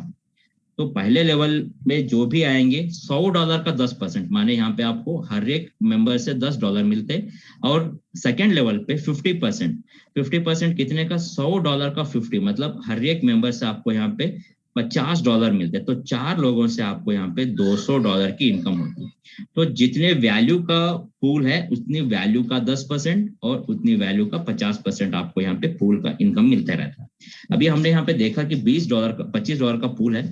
तो पहले लेवल में जो भी आएंगे $100 का 10%, माने यहाँ पे आपको हर एक मेंबर से $10 मिलते। और सेकेंड लेवल पे 50%, 50% कितने का? $100 का 50, मतलब हर एक मेंबर से आपको यहाँ पे $50 मिलते। तो 4 लोगों से आपको यहाँ पे $200 की इनकम होती। तो जितने वैल्यू का पूल है उतनी वैल्यू का 10% और उतनी वैल्यू का 50% आपको यहाँ पे पूल का इनकम मिलता रहता है। अभी हमने यहाँ पे देखा कि $20 का $25 का पूल है।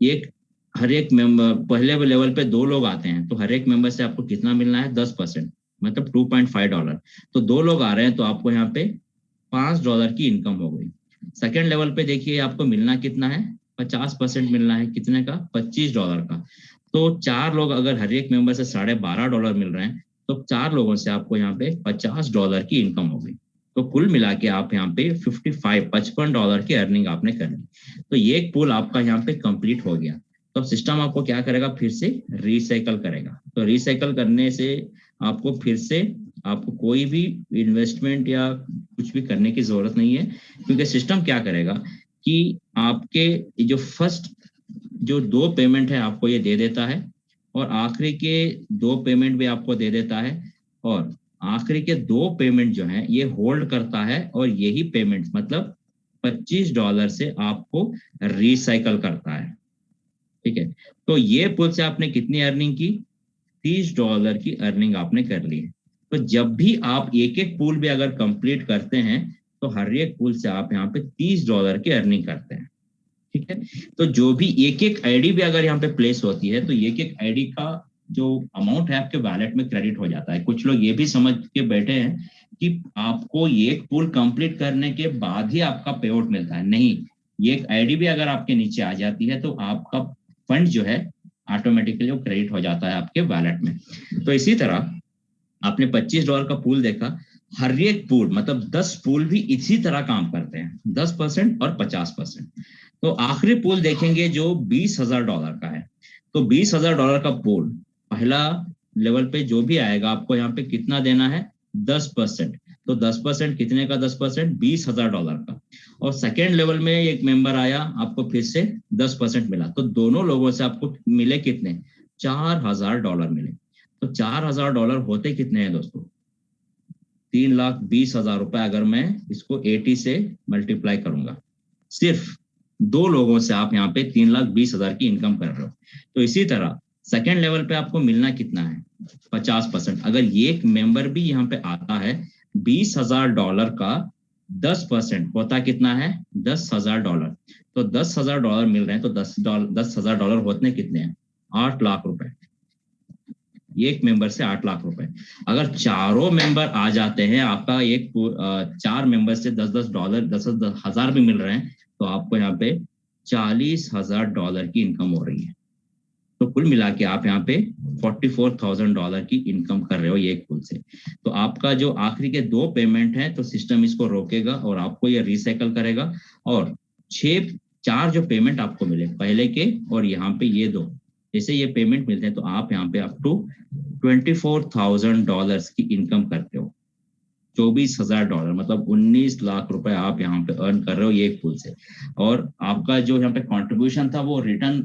एक हर एक मेंबर पहले लेवल पे 2 लोग आते हैं, तो हर एक मेंबर से आपको कितना मिलना है? 10%, मतलब $2.5। तो 2 लोग आ रहे हैं तो आपको यहाँ पे $5 की इनकम हो गई। सेकेंड लेवल पे देखिए आपको मिलना कितना है? 50% मिलना है। कितने का? $25 का। तो 4 लोग अगर हर एक मेंबर से $12.5 मिल रहे हैं, तो 4 लोगों से आपको यहाँ पे $50 की इनकम हो गई। तो कुल मिला के आप यहाँ पे $55 की अर्निंग आपने कर ली। तो ये एक पूल आपका यहाँ पे कंप्लीट हो गया। तो सिस्टम आपको क्या करेगा? फिर से रिसाइकल करेगा। तो रिसाइकल करने से आपको फिर से आपको कोई भी इन्वेस्टमेंट या कुछ भी करने की जरूरत नहीं है, क्योंकि सिस्टम क्या करेगा कि आपके जो फर्स्ट जो 2 पेमेंट है आपको ये दे देता है, और आखिरी के 2 पेमेंट भी आपको दे देता है, और आखिरी के 2 पेमेंट जो है ये होल्ड करता है, और यही पेमेंट मतलब $25 से आपको रिसाइकल करता है। ठीक है, तो ये पुल से आपने कितनी अर्निंग की? $30 की अर्निंग आपने कर ली है। तो जब भी आप एक एक पूल भी अगर कंप्लीट करते हैं, तो हर एक पूल से आप यहाँ पे $30 की अर्निंग करते हैं। ठीक है, तो जो भी एक एक आईडी भी अगर यहाँ पे प्लेस होती है, तो एक एक आईडी का जो अमाउंट है आपके वैलेट में क्रेडिट हो जाता है। कुछ लोग ये भी समझ के बैठे हैं कि आपको एक पूल कंप्लीट करने के बाद ही आपका पे आउट मिलता है। नहीं, ये एक आईडी भी अगर आपके नीचे आ जाती है तो आपका फंड जो है ऑटोमेटिकली वो क्रेडिट हो जाता है आपके वैलेट में। तो इसी तरह आपने $25 का पूल देखा, हर एक पूल मतलब 10 पूल भी इसी तरह काम करते हैं, 10% और 50%। तो आखिरी पूल देखेंगे जो $20,000 का है। तो $20,000 का पूल पहला लेवल पे जो भी आएगा आपको यहाँ पे कितना देना है? 10%। तो 10% कितने का? 10% $20,000 का। और सेकेंड लेवल में एक मेंबर आया, आपको फिर से 10% मिला, तो दोनों लोगों से आपको मिले कितने? $4,000 मिले। तो $4,000 होते कितने हैं दोस्तों? 3,20,000 रुपए। अगर मैं इसको 80 से मल्टीप्लाई करूंगा, सिर्फ 2 लोगों से आप यहाँ पे 3,20,000 की इनकम कर रहे हो। तो इसी तरह सेकेंड लेवल पे आपको मिलना कितना है? 50%। अगर ये एक मेंबर भी यहाँ पे आता है, $20,000 का 10% होता कितना है? $10,000। तो $10,000 मिल रहे हैं, तो $10,000 होते कितने हैं? 8 लाख रुपए। एक मेंबर से 8 लाख रुपए। अगर चारों मेंबर आ जाते हैं, आपका एक 4 मेंबर से $10,000 10,000 भी मिल रहे हैं, तो आपको यहाँ पे $40,000 की इनकम हो रही है। तो कुल मिला के आप यहाँ पे $44,000 की इनकम कर रहे हो ये एक पुल से। तो आपका जो आखिरी के 2 पेमेंट हैं, तो सिस्टम इसको रोकेगा और आपको ये रिसाइकल करेगा। और 4 जो पेमेंट आपको मिले पहले के और यहाँ पे ये 2, जैसे ये पेमेंट मिलते हैं, तो आप यहाँ पे अप टू $24,000 की इनकम करते हो। $24,000 मतलब 19 लाख रुपए आप यहाँ पे अर्न कर रहे हो ये एक पुल से। और आपका जो यहाँ पे कंट्रीब्यूशन था वो रिटर्न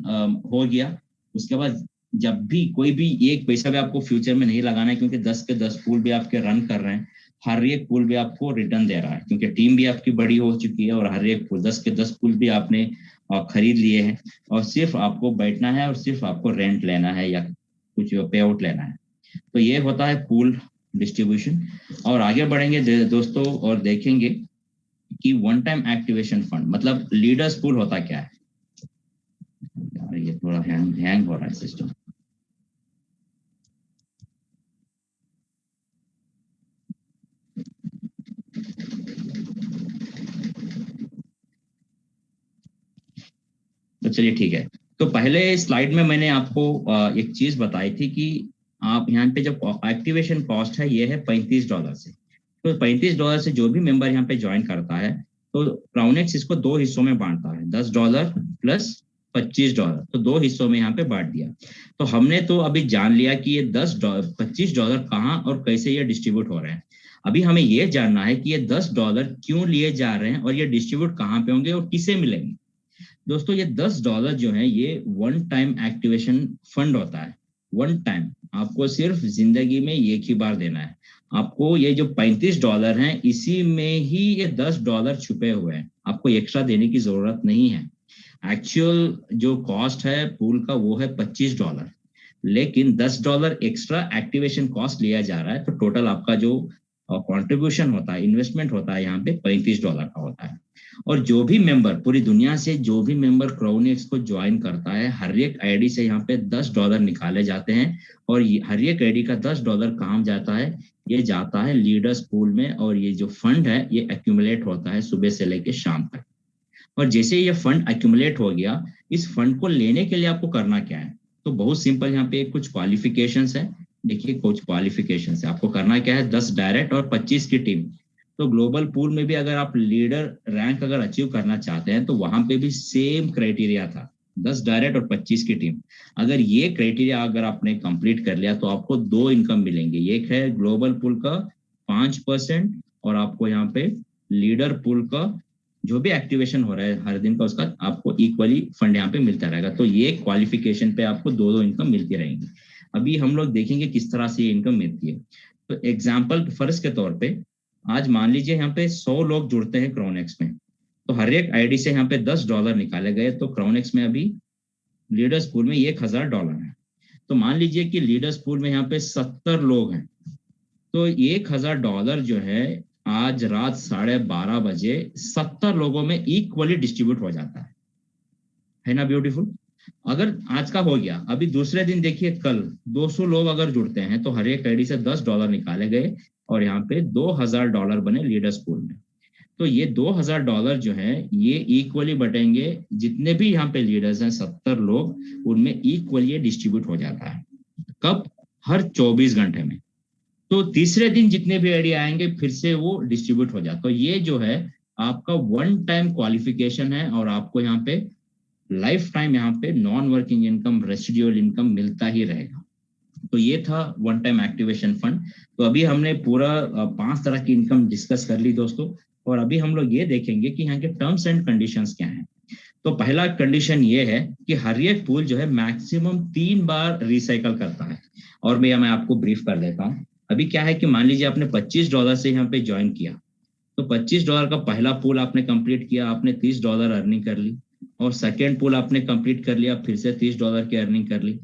हो गया। उसके बाद जब भी कोई भी एक पैसा भी आपको फ्यूचर में नहीं लगाना है, क्योंकि 10 के 10 पूल भी आपके रन कर रहे हैं, हर एक पूल भी आपको रिटर्न दे रहा है, क्योंकि टीम भी आपकी बड़ी हो चुकी है और हर एक पूल 10 के 10 पूल भी आपने खरीद लिए हैं। और सिर्फ आपको बैठना है और सिर्फ आपको रेंट लेना है या कुछ पे आउट लेना है। तो ये होता है पूल डिस्ट्रीब्यूशन। और आगे बढ़ेंगे दोस्तों और देखेंगे कि वन टाइम एक्टिवेशन फंड मतलब लीडर्स पूल होता क्या है। यार ये थोड़ा हैंग हो रहा है सिस्टम। तो चलिए ठीक है। तो पहले स्लाइड में मैंने आपको एक चीज बताई थी कि आप यहाँ पे जब एक्टिवेशन कॉस्ट है ये है $35 से। तो $35 से जो भी मेंबर यहाँ पे ज्वाइन करता है, तो क्राउनेक्स इसको 2 हिस्सों में बांटता है, $10 प्लस $25, तो 2 हिस्सों में यहाँ पे बांट दिया। तो हमने तो अभी जान लिया कि ये $25 कहाँ और कैसे ये डिस्ट्रीब्यूट हो रहे हैं। अभी हमें ये जानना है कि ये $10 क्यों लिए जा रहे हैं और ये डिस्ट्रीब्यूट कहाँ पे होंगे और किसे मिलेंगे। दोस्तों ये $10 जो है ये वन टाइम एक्टिवेशन फंड होता है। वन टाइम, आपको सिर्फ जिंदगी में एक ही बार देना है। आपको ये जो $35 हैं इसी में ही ये $10 छुपे हुए हैं, आपको एक्स्ट्रा देने की जरूरत नहीं है। एक्चुअल जो कॉस्ट है पूल का वो है $25, लेकिन $10 एक्स्ट्रा एक्टिवेशन कॉस्ट लिया जा रहा है। तो टोटल आपका जो कंट्रीब्यूशन होता है, इन्वेस्टमेंट होता है यहाँ पे $35 का होता है। और जो भी मेंबर, पूरी दुनिया से जो भी मेंबर क्राउनेक्स को ज्वाइन करता है, हर एक आईडी से यहाँ पे $10 निकाले जाते हैं। और हर एक आईडी का $10 कहाँ जाता है, ये जाता है लीडर्स पूल में। और ये जो फंड है ये एक्यूमुलेट होता है सुबह से लेके शाम तक। और जैसे ये फंड एक्यूमुलेट हो गया, इस फंड को लेने के लिए आपको करना क्या है, तो बहुत सिंपल, यहाँ पे कुछ क्वालिफिकेशंस है। देखिए कुछ क्वालिफिकेशंस है, आपको करना क्या है, 10 डायरेक्ट और 25 की टीम। तो ग्लोबल पूल में भी अगर आप लीडर रैंक अगर अचीव करना चाहते हैं तो वहां पे भी सेम क्राइटेरिया था, 10 डायरेक्ट और 25 की टीम। अगर ये क्राइटेरिया अगर आपने कंप्लीट कर लिया तो आपको 2 इनकम मिलेंगे। एक है ग्लोबल पूल का 5% और आपको यहाँ पे लीडर पूल का जो भी एक्टिवेशन हो रहा है हर दिन का उसका आपको इक्वली फंड यहाँ पे मिलता रहेगा। तो ये क्वालिफिकेशन पे आपको 2 इनकम मिलती रहेंगी। अभी हम लोग देखेंगे किस तरह से ये इनकम मिलती है। तो एग्जाम्पल फर्ज के तौर पे आज मान लीजिए यहाँ पे 100 लोग जुड़ते हैं क्राउनेक्स में, तो हर एक आईडी से यहाँ पे $10 निकाले गए। तो क्राउनेक्स में अभी लीडर्स पूल में $1000 है। तो मान लीजिए कि लीडर्स पूल में यहाँ पे 70 लोग हैं, तो $1000 जो है आज रात 12:30 बजे 70 लोगों में इक्वली डिस्ट्रीब्यूट हो जाता है ना ब्यूटीफुल। अगर आज का हो गया, अभी दूसरे दिन देखिए कल 200 लोग अगर जुड़ते हैं तो हर एक आईडी से $10 निकाले गए और यहाँ पे $2000 बने लीडर्स पूल में। तो ये $2000 जो है ये इक्वली बटेंगे, जितने भी यहाँ पे लीडर्स हैं 70 लोग उनमें इक्वली ये डिस्ट्रीब्यूट हो जाता है। कब, हर 24 घंटे में। तो तीसरे दिन जितने भी आईडी आएंगे फिर से वो डिस्ट्रीब्यूट हो जाता है। तो ये जो है आपका वन टाइम क्वालिफिकेशन है और आपको यहाँ पे लाइफ टाइम यहाँ पे non working income, residual income मिलता ही रहेगा। तो ये था वन टाइम एक्टिवेशन फंड। तो अभी हमने पूरा 5 तरह की इनकम डिस्कस कर ली दोस्तों। और अभी हम लोग ये देखेंगे कि यहाँ के टर्म्स एंड कंडीशंस क्या हैं। तो पहला कंडीशन ये है कि हर एक पूल जो है मैक्सिमम 3 बार रिसाइकल करता है। और मैं आपको ब्रीफ कर देता हूँ। अभी क्या है कि मान लीजिए आपने $25 से यहाँ पे ज्वाइन किया, तो $25 का पहला पूल आपने कंप्लीट किया, आपने $30 अर्निंग कर ली। और सेकेंड पूल आपने कंप्लीट कर लिया, फिर से $30 की अर्निंग कर ली।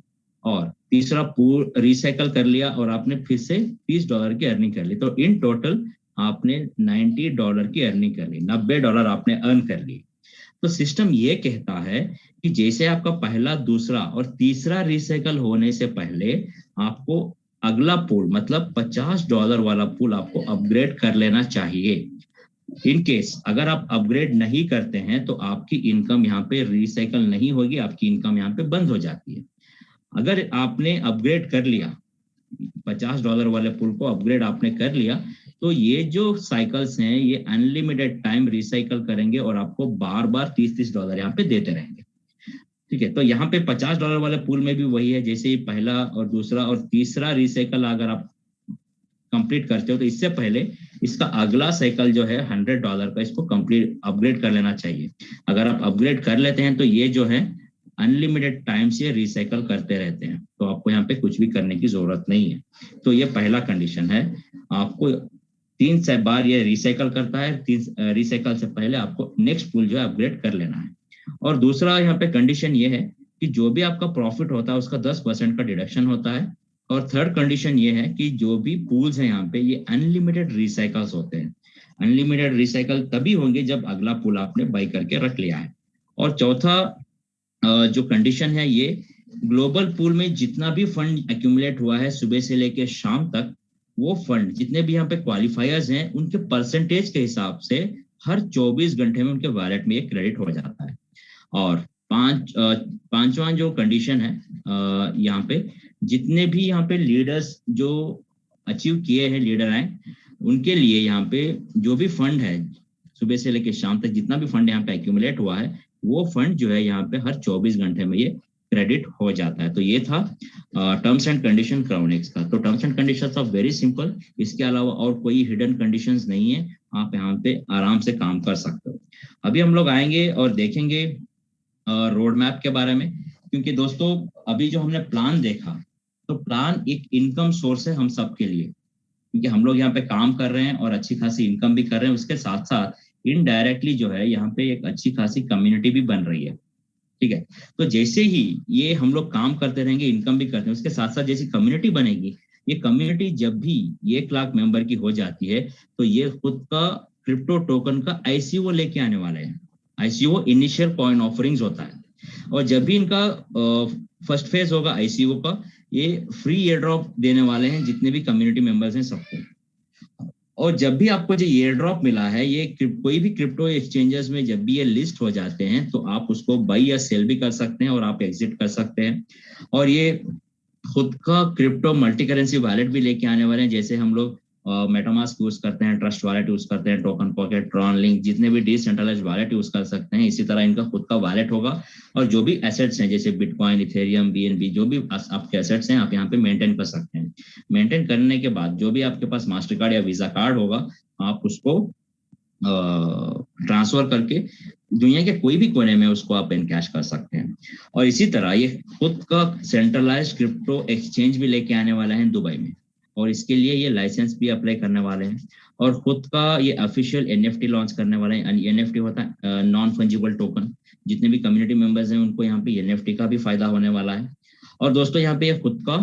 और तीसरा पूल रिसाइकल कर लिया और आपने फिर से $30 की अर्निंग कर ली। तो इन टोटल आपने $90 की अर्निंग कर ली, $90 आपने अर्न कर ली। तो सिस्टम ये कहता है कि जैसे आपका पहला, दूसरा और तीसरा रिसाइकल होने से पहले आपको अगला पूल मतलब $50 वाला पूल आपको अपग्रेड कर लेना चाहिए। इन केस अगर आप अपग्रेड नहीं करते हैं तो आपकी इनकम यहाँ पे रिसाइकल नहीं होगी, आपकी इनकम यहाँ पे बंद हो जाती है। अगर आपने अपग्रेड कर लिया, $50 वाले पूल को अपग्रेड आपने कर लिया, तो ये जो साइकिल्स हैं ये अनलिमिटेड टाइम रिसाइकल करेंगे और आपको बार बार $30 यहाँ पे देते रहेंगे। ठीक है, तो यहाँ पे $50 वाले पूल में भी वही है। जैसे ही पहला और दूसरा और तीसरा रिसाइकल अगर आप कंप्लीट करते हो तो इससे पहले इसका अगला साइकिल जो है $100 का, इसको कंप्लीट अपग्रेड कर लेना चाहिए। अगर आप अपग्रेड कर लेते हैं तो ये जो है अनलिमिटेड टाइम से रिसाइकल करते रहते हैं, तो आपको यहाँ पे कुछ भी करने की जरूरत नहीं है। तो ये पहला कंडीशन है, आपको 3 बार ये रिसाइकल करता है, 3 रिसाइकल से पहले आपको नेक्स्ट पूल जो है अपग्रेड कर लेना है। और दूसरा यहाँ पे कंडीशन ये है कि जो भी आपका प्रॉफिट होता है उसका 10% का डिडक्शन होता है। और थर्ड कंडीशन ये है कि जो भी पूल्स हैं यहाँ पे ये अनलिमिटेड रिसाइकल्स होते हैं। अनलिमिटेड रिसाइकल तभी होंगे जब अगला पूल आपने बाई करके रख लिया है। और चौथा जो कंडीशन है, ये ग्लोबल पूल में जितना भी फंड एक्यूमुलेट हुआ है सुबह से लेके शाम तक, वो फंड जितने भी यहाँ पे क्वालिफायर्स हैं उनके परसेंटेज के हिसाब से हर 24 घंटे में उनके वॉलेट में क्रेडिट हो जाता है। और पांचवा जो कंडीशन है यहाँ पे, जितने भी यहाँ पे लीडर्स जो अचीव किए हैं लीडर रैंक, उनके लिए यहाँ पे जो भी फंड है सुबह से लेकर शाम तक जितना भी फंड यहाँ पे एक्यूमुलेट हुआ है वो फंड जो है यहाँ पे हर 24 घंटे में ये क्रेडिट हो जाता है। तो ये था टर्म्स एंड कंडीशन क्राउनेक्स का। तो terms and conditions are very simple, इसके अलावा और कोई हिडन कंडीशंस नहीं है, आप यहाँ पे आराम से काम कर सकते हो। अभी हम लोग आएंगे और देखेंगे रोड मैप के बारे में, क्योंकि दोस्तों अभी जो हमने प्लान देखा, तो प्लान एक इनकम सोर्स है हम सबके लिए, क्योंकि हम लोग यहाँ पे काम कर रहे हैं और अच्छी खासी इनकम भी कर रहे हैं, उसके साथ साथ इनडायरेक्टली जो है यहाँ पे एक अच्छी खासी कम्युनिटी भी बन रही है। ठीक है, तो जैसे ही ये हम लोग काम करते रहेंगे, इनकम भी करते हैं, उसके साथ साथ जैसी कम्युनिटी बनेगी, ये कम्युनिटी जब भी 1 लाख मेंबर की हो जाती है, तो ये खुद का क्रिप्टो टोकन का आईसीओ लेके आने वाले हैं। आईसीओ इनिशियल कॉइन ऑफरिंग्स होता है, और जब भी इनका फर्स्ट फेज होगा आईसीओ का, ये फ्री एयर ड्रॉप देने वाले हैं जितने भी कम्युनिटी मेंबर्स हैं सबको। और जब भी आपको जो एयर ड्रॉप मिला है, ये कोई भी क्रिप्टो एक्सचेंजेस में जब भी ये लिस्ट हो जाते हैं, तो आप उसको बाई या सेल भी कर सकते हैं और आप एग्जिट कर सकते हैं। और ये खुद का क्रिप्टो मल्टी करेंसी वॉलेट भी लेके आने वाले हैं, जैसे हम लोग मेटामास्क यूज करते हैं, ट्रस्ट वॉलेट यूज करते हैं, टोकन पॉकेट, ट्रॉन लिंक, जितने भी डिसेंट्रलाइज्ड वॉलेट यूज कर सकते हैं, इसी तरह इनका खुद का वॉलेट होगा। और जो भी एसेट्स हैं जैसे बिटकॉइन, इथेरियम, बीएनबी, जो भी आपके एसेट्स हैं आप यहाँ पे मेंटेन कर सकते हैं। मेंटेन करने के बाद जो भी आपके पास मास्टर कार्ड या वीजा कार्ड होगा, आप उसको ट्रांसफर करके दुनिया के कोई भी कोने में उसको आप इनकैश कर सकते हैं। और इसी तरह ये खुद का सेंट्रलाइज्ड क्रिप्टो एक्सचेंज भी लेके आने वाला है दुबई में, और इसके लिए ये लाइसेंस भी अप्लाई करने वाले हैं। और खुद का ये ऑफिशियल एनएफटी लॉन्च करने वाले हैं। एनएफटी होता है नॉन फंजिबल टोकन। जितने भी कम्युनिटी मेंबर्स हैं उनको यहाँ पे एनएफटी का भी फायदा होने वाला है। और दोस्तों यहाँ पे ये खुद का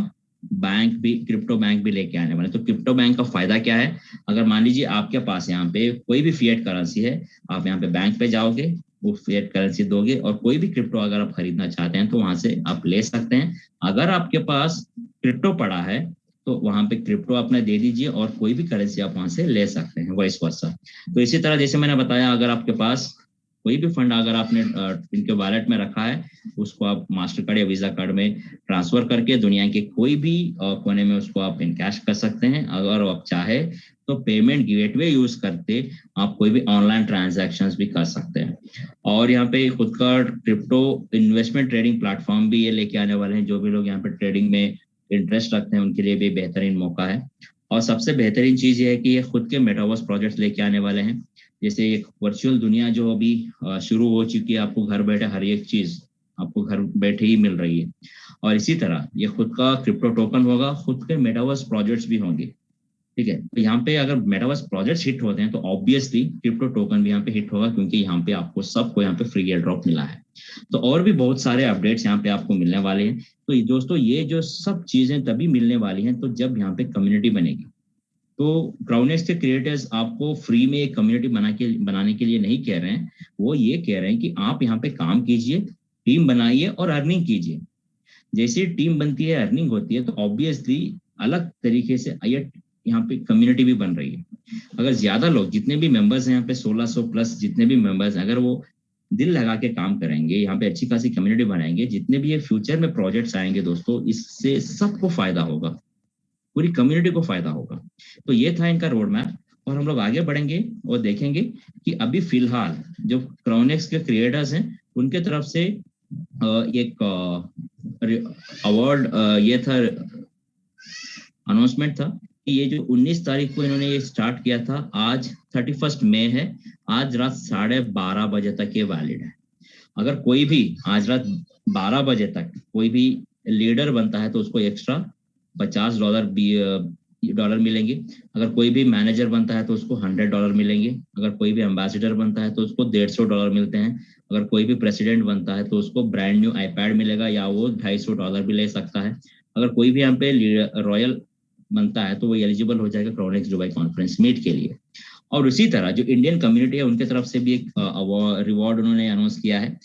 बैंक भी, क्रिप्टो बैंक भी लेके आने वाले। तो क्रिप्टो बैंक का फायदा क्या है, अगर मान लीजिए आपके पास यहाँ पे कोई भी फिएट करेंसी है, आप यहाँ पे बैंक पे जाओगे, वो फिएट करेंसी दोगे, और कोई भी क्रिप्टो अगर आप खरीदना चाहते हैं तो वहां से आप ले सकते हैं। अगर आपके पास क्रिप्टो पड़ा है तो वहां पे क्रिप्टो अपना दे दीजिए और कोई भी करेंसी आप वहां से ले सकते हैं, वाइस वर्सा। तो इसी तरह जैसे मैंने बताया, अगर आपके पास कोई भी फंड अगर आपने इनके वॉलेट में रखा है, उसको आप मास्टर कार्ड या वीजा कार्ड में ट्रांसफर करके दुनिया के कोई भी कोने में उसको आप इनकैश कर सकते हैं। अगर आप चाहे तो पेमेंट गेटवे यूज करके आप कोई भी ऑनलाइन ट्रांजैक्शंस भी कर सकते हैं। और यहाँ पे खुद का क्रिप्टो इन्वेस्टमेंट ट्रेडिंग प्लेटफॉर्म भी ये लेके आने वाले हैं। जो भी लोग यहाँ पे ट्रेडिंग में इंटरेस्ट रखते हैं उनके लिए भी बेहतरीन मौका है। और सबसे बेहतरीन चीज ये है कि ये खुद के मेटावर्स प्रोजेक्ट्स लेके आने वाले हैं। जैसे एक वर्चुअल दुनिया जो अभी शुरू हो चुकी है, आपको घर बैठे हर एक चीज आपको घर बैठे ही मिल रही है। और इसी तरह ये खुद का क्रिप्टो टोकन होगा, खुद के मेटावर्स प्रोजेक्ट्स भी होंगे। ठीक है, तो यहाँ पे अगर मेटावर्स प्रोजेक्ट्स हिट होते हैं तो ऑब्वियसली क्रिप्टो टोकन भी यहाँ पे हिट होगा, क्योंकि यहाँ पे आपको सबको यहाँ पे फ्री एयर ड्रॉप मिला है। तो और भी बहुत सारे अपडेट्स यहाँ पे आपको मिलने वाले हैं। तो दोस्तों ये जो सब चीजें तभी मिलने वाली हैं तो जब यहाँ पे कम्युनिटी बनेगी। तो क्राउनेक्स के क्रिएटर्स आपको फ्री में एक कम्युनिटी बनाने के लिए नहीं कह रहे हैं, वो ये कह रहे हैं कि आप यहाँ पे काम कीजिए, टीम बनाइए और अर्निंग कीजिए। जैसे टीम बनती है, अर्निंग होती है, तो ऑब्वियसली अलग तरीके से यहाँ पे कम्युनिटी भी बन रही है। अगर ज्यादा लोग, जितने भी मेंबर्स हैं यहाँ पे 1600 प्लस जितने भी मेंबर्स हैं, अगर वो दिल लगा के काम करेंगे, यहाँ पे अच्छी खासी कम्युनिटी बनाएंगे, जितने भी ये फ्यूचर में प्रोजेक्ट्स आएंगे दोस्तों, इससे सबको फायदा होगा, पूरी कम्युनिटी को फायदा होगा। तो ये था इनका रोड मैप। और हम लोग आगे बढ़ेंगे और देखेंगे कि अभी फिलहाल जो क्राउनेक्स के क्रिएटर्स हैं उनके तरफ से एक अवार्ड ये था, अनाउंसमेंट था कि ये जो 19 तारीख को इन्होंने ये स्टार्ट किया था, आज 31 मई है, आज रात 12:30 बजे तक ये वैलिड है। अगर कोई भी आज रात 12 बजे तक कोई भी लीडर बनता है तो उसको एक्स्ट्रा $50 मिलेंगे। अगर कोई भी मैनेजर बनता है तो उसको $100 मिलेंगे। अगर कोई भी एम्बेसडर बनता है तो उसको $150 मिलते हैं। अगर कोई भी प्रेसिडेंट बनता है तो उसको ब्रांड न्यू आईपैड मिलेगा, या वो $250 भी ले सकता है। अगर कोई भी यहाँ पे रॉयल बनता है तो वो एलिजिबल हो जाएगा क्राउनेक्स दुबई कॉन्फ्रेंस मीट के लिए। और इसी तरह जो इंडियन कम्युनिटी है उनके तरफ से भी एक रिवॉर्ड उन्होंने अनाउंस किया है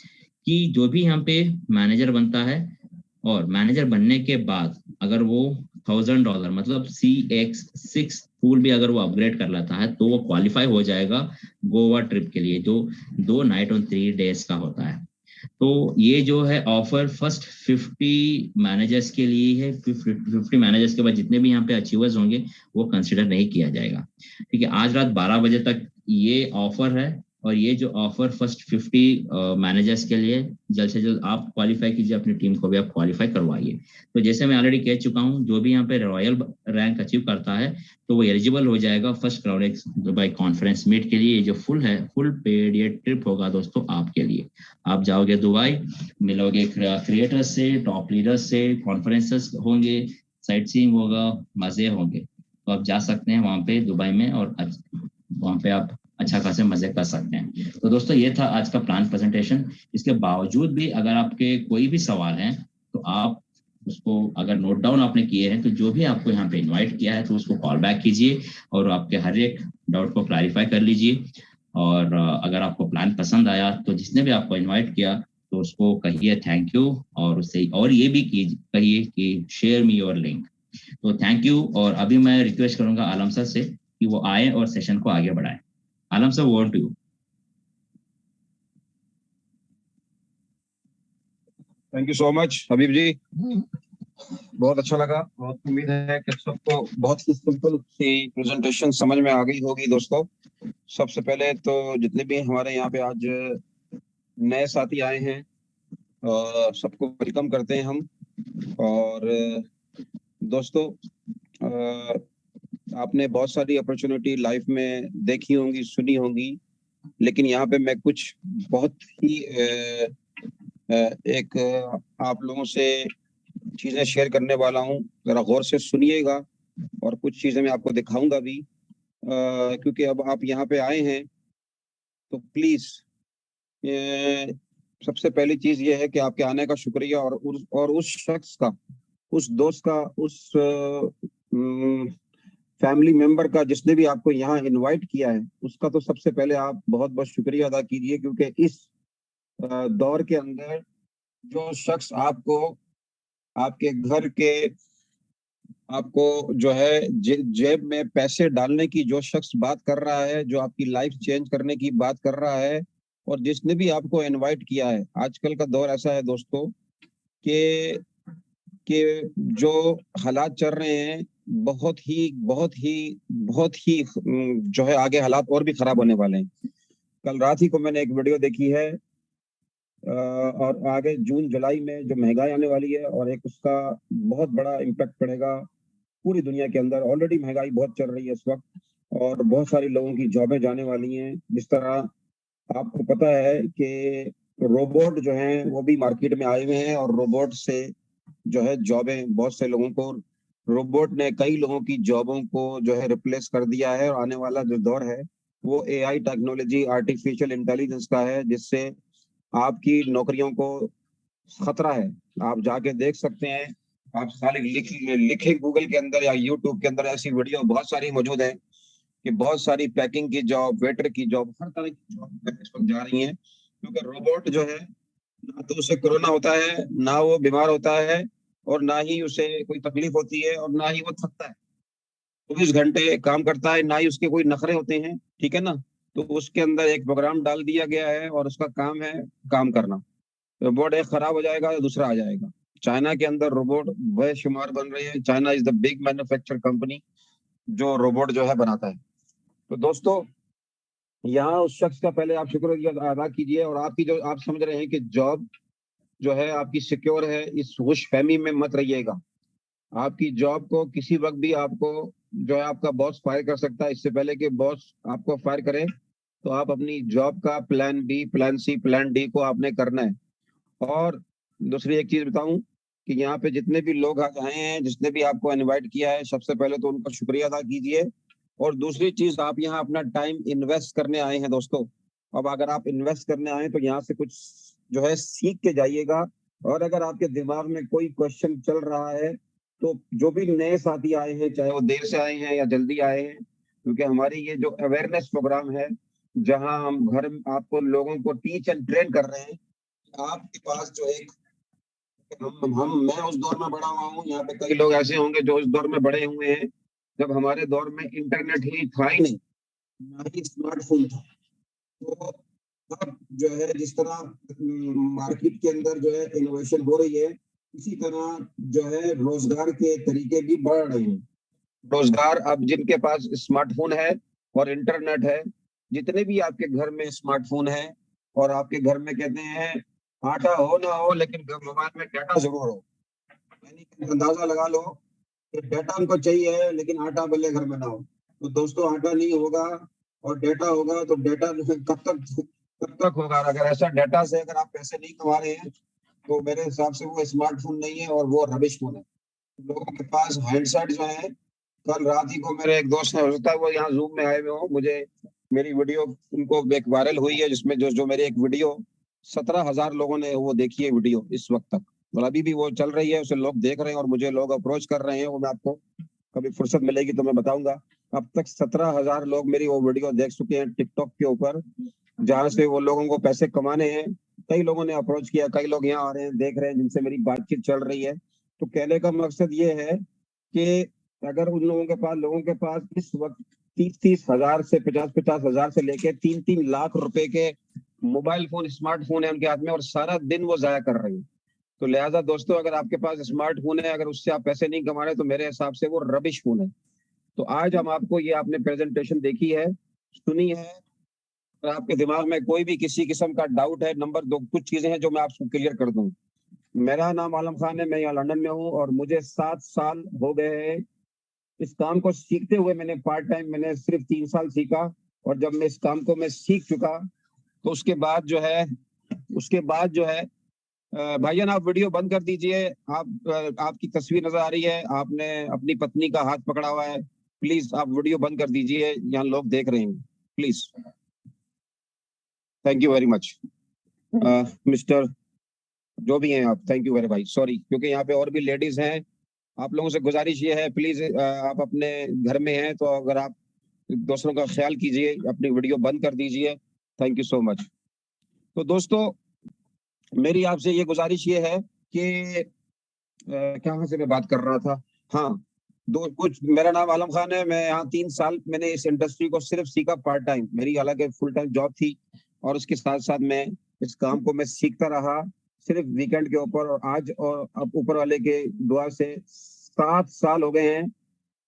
कि जो भी यहाँ पे मैनेजर बनता है, और मैनेजर बनने के बाद अगर वो $1000 मतलब CX6 पूल भी अगर वो अपग्रेड कर लेता है तो वो क्वालिफाई हो जाएगा गोवा ट्रिप के लिए, जो 2 नाइट और 3 डेज का होता है। तो ये जो है ऑफर फर्स्ट 50 मैनेजर्स के लिए है। 50 मैनेजर्स के बाद जितने भी यहाँ पे अचीवर्स होंगे वो कंसिडर नहीं किया जाएगा। ठीक है, आज रात 12 बजे तक ये ऑफर है। और ये जो ऑफर फर्स्ट 50 मैनेजर्स के लिए, जल्द से जल्द आप क्वालिफाई कीजिए, अपनी टीम को भी आप क्वालिफाई करवाइए। तो जैसे मैं ऑलरेडी कह चुका हूँ, जो भी यहाँ पे रॉयल रैंक अचीव करता है तो वो एलिजिबल हो जाएगा first crowd Dubai conference meet के लिए। ये जो फुल पेड ये ट्रिप होगा दोस्तों आपके लिए। आप जाओगे दुबई, मिलोगे क्रिएटर्स से, टॉप लीडर्स से, कॉन्फ्रेंसेस होंगे, साइट सीइंग होगा, मजे होंगे। तो आप जा सकते हैं वहाँ पे दुबई में, और वहाँ पे आप अच्छा खासे मजे कर सकते हैं। तो दोस्तों ये था आज का प्लान प्रेजेंटेशन। इसके बावजूद भी अगर आपके कोई भी सवाल हैं तो आप उसको अगर नोट डाउन आपने किए हैं, तो जो भी आपको यहाँ पे इनवाइट किया है तो उसको कॉल बैक कीजिए और आपके हर एक डाउट को क्लैरिफाई कर लीजिए। और अगर आपको प्लान पसंद आया तो जिसने भी आपको इनवाइट किया तो उसको कहिए थैंक यू, और उससे और ये भी कहिए कि शेयर मी योर लिंक। तो थैंक यू। और अभी मैं रिक्वेस्ट करूंगा आलम सर से कि वो आए और सेशन को आगे बढ़ाएं। Alam sir, over to you. Thank you so much Habib ji, बहुत अच्छा लगा। बहुत उम्मीद है कि सबको बहुत ही सिंपल सी प्रेजेंटेशन समझ में आ गई होगी। दोस्तों, सबसे पहले तो जितने भी हमारे यहाँ पे आज नए साथी आए हैं, सबको वेलकम करते हैं हम। और दोस्तों, आपने बहुत सारी अपॉर्चुनिटी लाइफ में देखी होंगी, सुनी होंगी, लेकिन यहाँ पे मैं कुछ बहुत ही एक आप लोगों से चीजें शेयर करने वाला हूँ। जरा गौर से सुनिएगा और कुछ चीजें मैं आपको दिखाऊंगा भी, क्योंकि अब आप यहाँ पे आए हैं तो प्लीज, सबसे पहली चीज ये है कि आपके आने का शुक्रिया, और उस शख्स का, उस दोस्त का, उस फैमिली मेंबर का जिसने भी आपको यहाँ इनवाइट किया है, उसका तो सबसे पहले आप बहुत बहुत शुक्रिया अदा कीजिए। क्योंकि इस दौर के अंदर जो शख्स आपको आपके घर के, आपको जो है जेब में पैसे डालने की जो शख्स बात कर रहा है, जो आपकी लाइफ चेंज करने की बात कर रहा है, और जिसने भी आपको इनवाइट किया है, आजकल का दौर ऐसा है दोस्तों कि जो हालात चल रहे हैं, बहुत ही जो है आगे हालात और भी खराब होने वाले हैं। कल रात ही को मैंने एक वीडियो देखी है, और आगे जून जुलाई में जो महंगाई आने वाली है, और एक उसका बहुत बड़ा इम्पैक्ट पड़ेगा पूरी दुनिया के अंदर। ऑलरेडी महंगाई बहुत चल रही है इस वक्त, और बहुत सारी लोगों की जॉबें जाने वाली हैं। जिस तरह आपको पता है कि रोबोट जो हैं वो भी मार्केट में आए हुए हैं, और रोबोट से जो है जॉबें, बहुत से लोगों को रोबोट ने कई लोगों की जॉबों को जो है रिप्लेस कर दिया है। और आने वाला जो दौर है वो एआई टेक्नोलॉजी, आर्टिफिशियल इंटेलिजेंस का है, जिससे आपकी नौकरियों को खतरा है। आप जाके देख सकते हैं, आप सारे लिखे गूगल के अंदर या यूट्यूब के अंदर, ऐसी वीडियो बहुत सारी मौजूद है कि बहुत सारी पैकिंग की जॉब, वेटर की जॉब, हर तरह की जॉब इस वक्त जा रही हैं। क्योंकि रोबोट जो है, ना तो उसे कोरोना होता है, ना वो बीमार होता है, और ना ही उसे कोई तकलीफ होती है, और ना ही वो थकता है। 24 घंटे काम करता है, ना ही उसके कोई नखरे होते हैं, ठीक है ना। तो उसके अंदर एक प्रोग्राम डाल दिया गया है, और उसका काम है काम करना। रोबोट एक खराब हो जाएगा तो दूसरा आ जाएगा। चाइना के अंदर रोबोट बेशुमार बन रहे हैं। China is the big manufacture company जो रोबोट जो है बनाता है। तो दोस्तों, यहाँ उस शख्स का पहले आप शुक्रिया अदा कीजिए। और आपकी जो आप समझ रहे हैं कि जॉब जो है आपकी सिक्योर है, इस खुश फहमी में मत रहिएगा। आपकी जॉब को किसी वक्त भी आपको जो है आपका बॉस फायर कर सकता है। इससे पहले कि बॉस आपको फायर करे, तो आप अपनी जॉब का plan B, plan C, plan D को आपने करना है। और दूसरी एक चीज बताऊं कि यहाँ पे जितने भी लोग आज आए हैं, जिसने भी आपको इनवाइट किया है, सबसे पहले तो उनका शुक्रिया अदा कीजिए। और दूसरी चीज, आप यहाँ अपना टाइम इन्वेस्ट करने आए हैं दोस्तों। अब अगर आप इन्वेस्ट करने आए तो यहाँ से कुछ जो है सीख के जाइएगा। और अगर आपके दिमाग में कोई क्वेश्चन चल रहा है, तो जो भी नए साथी आए हैं, चाहे वो देर से आए हैं या जल्दी आए हैं, क्योंकि हमारी ये जो अवेयरनेस प्रोग्राम है, जहां हम घर आपको लोगों को टीच एंड ट्रेन कर रहे हैं, आपके पास जो एक, मैं उस दौर में बड़ा हुआ हूँ। यहाँ पे कई लोग ऐसे होंगे जो उस दौर में बड़े हुए हैं जब हमारे दौर में इंटरनेट ही था ही नहीं, ना ही स्मार्टफोन था। तो अब जो है जिस तरह मार्केट के अंदर जो है इनोवेशन हो रही है, इसी तरह जो है रोजगार के तरीके भी बढ़ रहे हैं। रोजगार, अब जिनके पास स्मार्टफोन है और इंटरनेट है, जितने भी आपके घर में स्मार्टफोन है और आपके घर में कहते हैं आटा हो ना हो लेकिन मोबाइल में डाटा जरूर हो, यानी कि अंदाजा लगा लो कि डाटा हमको चाहिए लेकिन आटा भले घर में ना हो। तो दोस्तों आटा नहीं होगा और डाटा होगा तो डाटा कब तक होगा? अगर ऐसा डाटा से अगर आप पैसे नहीं कमा रहे हैं तो मेरे हिसाब से वो स्मार्टफोन नहीं है और वो रबिश फोन है। लोगों के पास हैंडसेट जो है, कल रात ही को मेरे एक दोस्त ने, हो सकता है वो यहाँ जूम में आए हुए हो, मुझे मेरी वीडियो उनको एक वायरल हुई है जिसमें जो मेरी एक वीडियो 17,000 लोगों ने वो देखी है वीडियो इस वक्त तक, और अभी भी वो चल रही है, उसे लोग देख रहे हैं और मुझे लोग अप्रोच कर रहे हैं। वो मैं आपको कभी फुर्सत मिलेगी तो मैं बताऊंगा। अब तक 17,000 लोग मेरी वो वीडियो देख चुके हैं टिकटॉक के ऊपर, जहां से वो लोगों को पैसे कमाने हैं। कई लोगों ने अप्रोच किया, कई लोग यहाँ आ रहे हैं, देख रहे हैं, जिनसे मेरी बातचीत चल रही है। तो कहने का मकसद ये है कि अगर उन लोगों के पास इस वक्त 30-30 हजार से 50-50 हजार से लेके 3-3 लाख रुपए के मोबाइल फोन, स्मार्टफोन है उनके हाथ में और सारा दिन वो जाया कर रहे हैं। तो लिहाजा दोस्तों, अगर आपके पास स्मार्टफोन है, अगर उससे आप पैसे नहीं कमा रहे तो मेरे हिसाब से वो रबिश फोन है। तो आज हम आपको, ये आपने प्रेजेंटेशन देखी है, सुनी है, और आपके दिमाग में कोई भी किसी किस्म का डाउट है, नंबर 2 कुछ चीजें हैं जो मैं आपको क्लियर कर दूं। मेरा नाम आलम खान है, मैं यहाँ लंदन में हूँ और मुझे 7 साल हो गए हैं इस काम को सीखते हुए। मैंने पार्ट टाइम मैंने सिर्फ 3 साल सीखा, और जब मैं इस काम को मैं सीख चुका तो उसके बाद जो है भाईजान आप वीडियो बंद कर दीजिए। आपकी तस्वीर नजर आ रही है, आपने अपनी पत्नी का हाथ पकड़ा हुआ है, प्लीज आप वीडियो बंद कर दीजिए, यहाँ लोग देख रहे हैं, please. Thank you very much mister, जो भी हैं आप, थैंक यू वेरी भाई, सॉरी, क्योंकि यहाँ पे और भी लेडीज हैं। आप लोगों से गुजारिश ये है, प्लीज आप अपने घर में हैं तो अगर आप दूसरों का ख्याल कीजिए, अपनी वीडियो बंद कर दीजिए। Thank you so much. तो दोस्तों, मेरी आपसे ये गुजारिश ये है कि कहाँ से मैं बात कर रहा था, हाँ, मेरा नाम आलम खान है, मैं यहाँ 3 साल मैंने इस इंडस्ट्री को सिर्फ सीखा पार्ट टाइम, मेरी हालांकि फुल टाइम जॉब थी और उसके साथ साथ मैं इस काम को मैं सीखता रहा सिर्फ वीकेंड के ऊपर, और आज और अब ऊपर वाले के दुआ से 7 साल हो गए हैं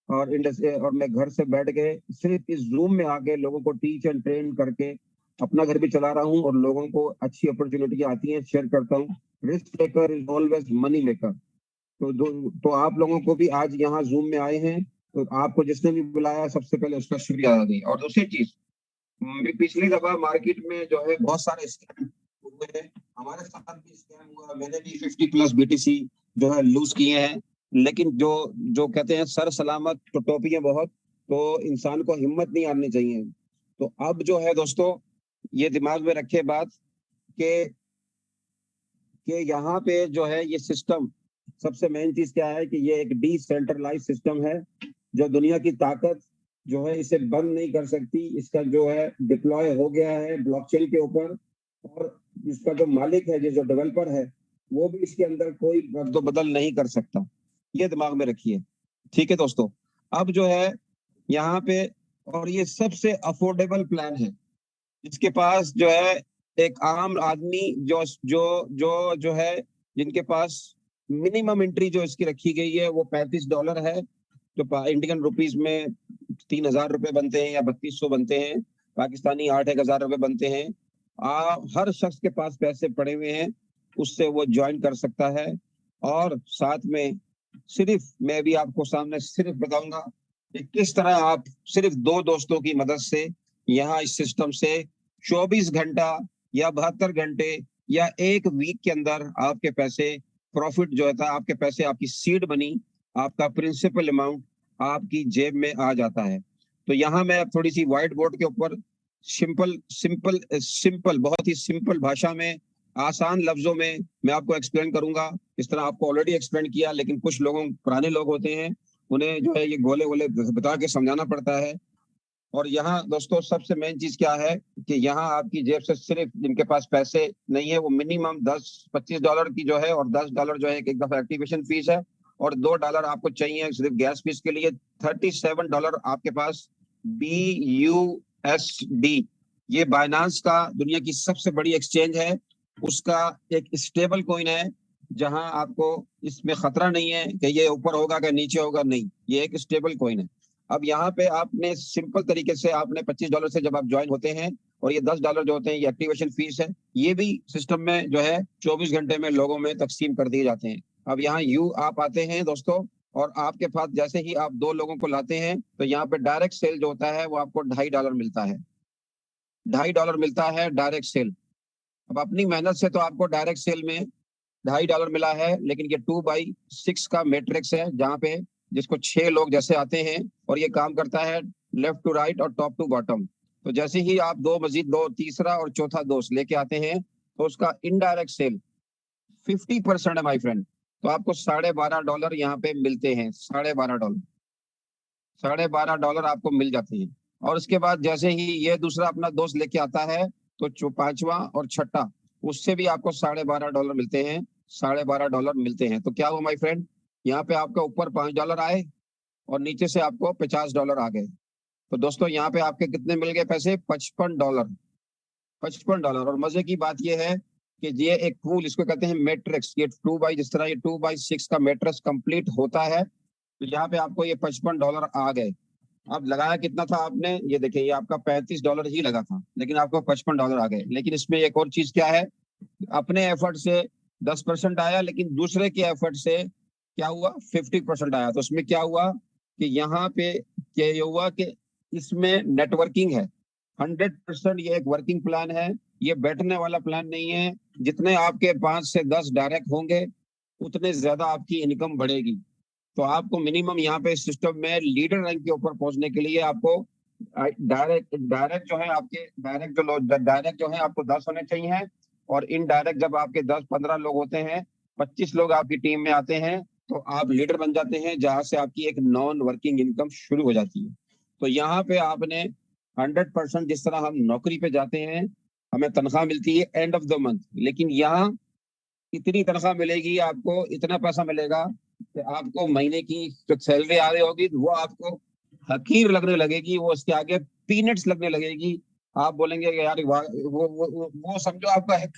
और इंडस्ट्री, और मैं घर से बैठ के सिर्फ इस जूम में आके लोगों को टीच एंड ट्रेन करके अपना घर भी चला रहा हूँ और लोगों को अच्छी अपॉर्चुनिटी आती है शेयर करता हूँ। Risk taker is always money maker. तो आप लोगों को भी आज यहाँ जूम में आए हैं तो आपको जिसने भी बुलाया सबसे पहले उसका शुक्रिया अदा करें। और दूसरी चीज, पिछली दफा मार्केट में जो है बहुत सारे स्कैम हुए हैं, हमारे साथ भी स्कैम हुआ, मैंने भी 50+ BTC जो है लूज किए हैं, लेकिन जो जो कहते हैं सर सलामत तो टोपियां बहुत, तो इंसान को हिम्मत नहीं हारनी चाहिए। तो अब जो है दोस्तों, ये दिमाग में रखे बात कि यहाँ पे जो है ये सिस्टम, सबसे मेन चीज क्या है कि ये एक डिसेंट्रलाइज सिस्टम है, जो दुनिया की ताकत जो है इसे बंद नहीं कर सकती। इसका जो है डिप्लॉय हो गया है ब्लॉकचेन के ऊपर, और इसका जो मालिक है, जो डेवलपर है, वो भी इसके अंदर कोई बदल नहीं कर सकता। ये दिमाग में रखिए, ठीक है दोस्तों। अब जो है यहाँ पे, और ये सबसे अफोर्डेबल प्लान है, इसके पास जो है एक आम आदमी जो जो जो जो है जिनके पास मिनिमम एंट्री जो इसकी रखी गई है वो $35 है, जो इंडियन रुपीस में 3,000 रुपए बनते हैं या 3200 बनते हैं, पाकिस्तानी 8-1 हजार रुपए बनते हैं। हर शख्स के पास पैसे पड़े हुए हैं, उससे वो ज्वाइन कर सकता है। और साथ में सिर्फ मैं भी आपको सामने सिर्फ बताऊंगा कि किस तरह आप सिर्फ 2 दोस्तों की मदद से यहाँ इस सिस्टम से 24 घंटा या 72 घंटे या 1 वीक के अंदर आपके पैसे प्रॉफिट जो था, आपके पैसे, आपकी सीड बनी, आपका प्रिंसिपल अमाउंट आपकी जेब में आ जाता है। तो यहाँ मैं थोड़ी सी व्हाइट बोर्ड के ऊपर सिंपल बहुत ही सिंपल भाषा में, आसान लफ्जों में मैं आपको एक्सप्लेन करूंगा। इस तरह आपको ऑलरेडी एक्सप्लेन किया, लेकिन कुछ लोगों, पुराने लोग होते हैं, उन्हें जो है ये गोले गोले बता के समझाना पड़ता है। और यहाँ दोस्तों सबसे मेन चीज क्या है कि यहाँ आपकी जेब से सिर्फ, जिनके पास पैसे नहीं है वो मिनिमम $10-25 की जो है, और $10 जो है एक दफा एक्टिवेशन फीस है, और $2 आपको चाहिए सिर्फ गैस फीस के लिए। $37 आपके पास BUSD, ये बाइनांस का दुनिया की सबसे बड़ी एक्सचेंज है, उसका एक स्टेबल कॉइन है, जहां आपको इसमें खतरा नहीं है कि ये ऊपर होगा कि नीचे होगा, नहीं, ये एक स्टेबल कॉइन है। अब यहाँ पे आपने सिंपल तरीके से आपने $25 से जब आप ज्वाइन होते हैं, और ये $10 जो होते हैं ये एक्टिवेशन फीस है, ये भी सिस्टम में जो है 24 घंटे में लोगों में तकसीम कर दिए जाते हैं। अब यहाँ आप आते हैं दोस्तों, और आपके पास जैसे ही आप 2 लोगों को लाते हैं तो यहाँ पे डायरेक्ट सेल जो होता है वो आपको $2.5 मिलता है। $2.5 मिलता है डायरेक्ट सेल। अब अपनी मेहनत से तो आपको डायरेक्ट सेल में $2.5 मिला है, लेकिन ये 2x6 का मैट्रिक्स है, जहाँ पे जिसको 6 लोग जैसे आते हैं, और ये काम करता है लेफ्ट टू राइट और टॉप टू बॉटम। तो जैसे ही आप दो तीसरा और चौथा दोस्त लेके आते हैं तो उसका इनडायरेक्ट सेल 50% है माय फ्रेंड। तो आपको $12.5 यहाँ पे मिलते हैं, $12.5 $12.5 आपको मिल जाते हैं। और उसके बाद जैसे ही ये दूसरा अपना दोस्त लेके आता है तो पांचवा और छठा, उससे भी आपको $12.5 मिलते हैं, $12.5 मिलते हैं। तो क्या हुआ माय फ्रेंड, यहाँ पे आपका ऊपर $5 आए और नीचे से आपको $50 आ गए। तो दोस्तों यहाँ पे आपके कितने मिल गए पैसे, $55। $55। और मजे की बात यह है कि ये एक पूल, इसको कहते हैं मैट्रिक्स, ये जिस तरह ये 2x6 का मैट्रिक्स कंप्लीट होता है, तो यहाँ पे आपको ये $55 आ गए। अब लगाया कितना था आपने, ये देखिए, ये आपका $35 ही लगा था, लेकिन आपको $55 आ गए। लेकिन इसमें एक और चीज क्या है, अपने एफर्ट से 10% आया, लेकिन दूसरे के एफर्ट से क्या हुआ, 50% आया। तो उसमें क्या हुआ कि यहाँ पे क्या ये हुआ कि इसमें नेटवर्किंग है। 100% ये एक वर्किंग प्लान है, ये बैठने वाला प्लान नहीं है। जितने आपके 5 से 10 डायरेक्ट होंगे उतने ज्यादा आपकी इनकम बढ़ेगी। तो आपको मिनिमम यहाँ पे सिस्टम में लीडर रैंक के ऊपर पहुंचने के लिए आपको डायरेक्ट जो है आपके डायरेक्ट जो है आपको 10 होने चाहिए, और इनडायरेक्ट जब आपके 10-15 लोग होते हैं, 25 लोग आपकी टीम में आते हैं, तो आप लीडर बन जाते हैं, जहां से आपकी एक नॉन वर्किंग इनकम शुरू हो जाती है। तो यहाँ पे आपने 100%, जिस तरह हम नौकरी पे जाते हैं हमें तनख्वाह मिलती है एंड ऑफ द मंथ, लेकिन यहाँ इतनी तनख्वाह मिलेगी, आपको इतना पैसा मिलेगा कि आपको महीने की जो सैलरी आ रही होगी वो आपको हकीर लगने लगेगी, वो उसके आगे पीनट्स लगने लगेगी। आप बोलेंगे कि यार वो समझो आपका एक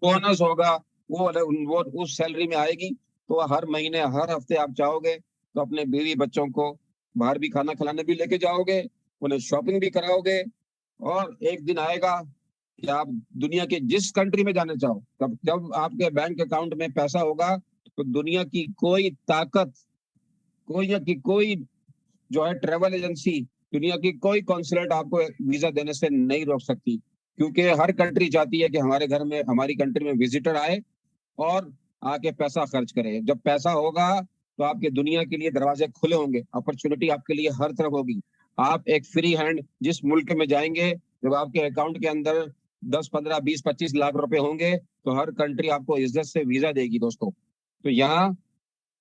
बोनस होगा, वो उस सैलरी में आएगी। तो हर महीने हर हफ्ते आप चाहोगे तो अपने बीवी बच्चों को बाहर भी खाना खिलाने भी लेके जाओगे, उन्हें शॉपिंग भी कराओगे, और एक दिन आएगा कि आप दुनिया के जिस कंट्री में जाना चाहो, तब जब आपके बैंक अकाउंट में पैसा होगा तो दुनिया की कोई ताकत, कोई जो है ट्रेवल एजेंसी, दुनिया की कोई कॉन्सुलेट आपको वीजा देने से नहीं रोक सकती। क्योंकि हर कंट्री चाहती है कि हमारे घर में, हमारी कंट्री में विजिटर आए और आके पैसा खर्च करे। जब पैसा होगा तो आपके दुनिया के लिए दरवाजे खुले होंगे, अपॉर्चुनिटी आपके लिए हर तरफ होगी। आप एक फ्री हैंड जिस मुल्क में जाएंगे, जब आपके अकाउंट के अंदर 10, 15, 20, 25 लाख रुपए होंगे, तो हर कंट्री आपको इज्जत से वीजा देगी दोस्तों। तो यहाँ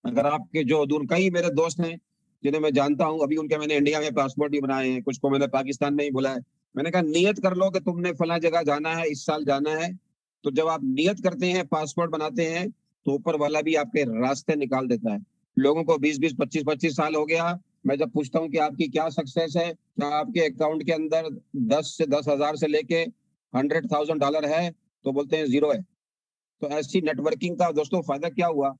अगर आपके जो दूर, कई मेरे दोस्त हैं जिन्हें मैं जानता हूँ, अभी उनके मैंने इंडिया में पासपोर्ट भी बनाए हैं, कुछ को मैंने पाकिस्तान में ही बुलाया है। मैंने कहा नियत कर लो कि तुमने फला जगह जाना है, इस साल जाना है। तो जब आप नियत करते हैं, पासपोर्ट बनाते हैं, तो ऊपर वाला भी आपके रास्ते निकाल देता है। लोगों को 20-20, 25-25 साल हो गया, मैं जब पूछता हूँ कि आपकी क्या सक्सेस है, क्या आपके अकाउंट के अंदर 10,000 से लेके $100,000 है, तो बोलते हैं जीरो है। तो ऐसी नेटवर्किंग का दोस्तों फायदा क्या हुआ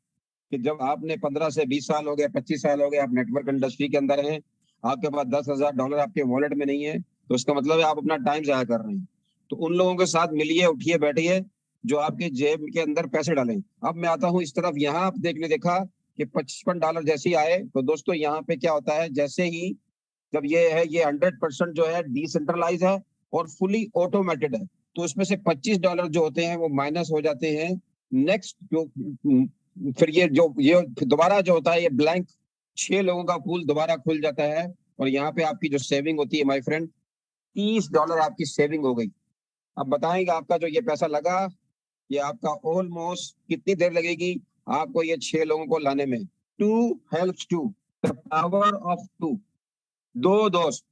कि जब आपने 15 से 20 साल हो गए, 25 साल हो गए, आप नेटवर्क इंडस्ट्री के अंदर हैं, आपके पास $10,000 आपके वॉलेट में नहीं है, तो इसका मतलब है आप अपना टाइम जाया कर रहे हैं। तो उन लोगों के साथ मिलिए, उठिए, बैठिए, जो आपके जेब के अंदर पैसे डालें। अब मैं आता हूँ इस तरफ, यहाँ आप देखा कि $55 जैसे ही आए, तो दोस्तों यहाँ पे क्या होता है, जैसे ही जब ये है, ये 100% जो है डिसेंट्रलाइज है और फुली ऑटोमेटेड है, तो इसमें से $25 जो होते हैं वो माइनस हो जाते हैं। नेक्स्ट जो फिर ये दोबारा जो होता है, ये ब्लैंक 6 लोगों का पूल दोबारा खुल जाता है, और यहाँ पे आपकी जो सेविंग होती है माय फ्रेंड, $30 आपकी सेविंग हो गई। अब बताएंगे आपका जो ये पैसा लगा, ये आपका ऑलमोस्ट कितनी देर लगेगी आपको ये 6 लोगों को लाने में। 2 हेल्प्स 2, द पावर ऑफ 2। 2 दोस्त,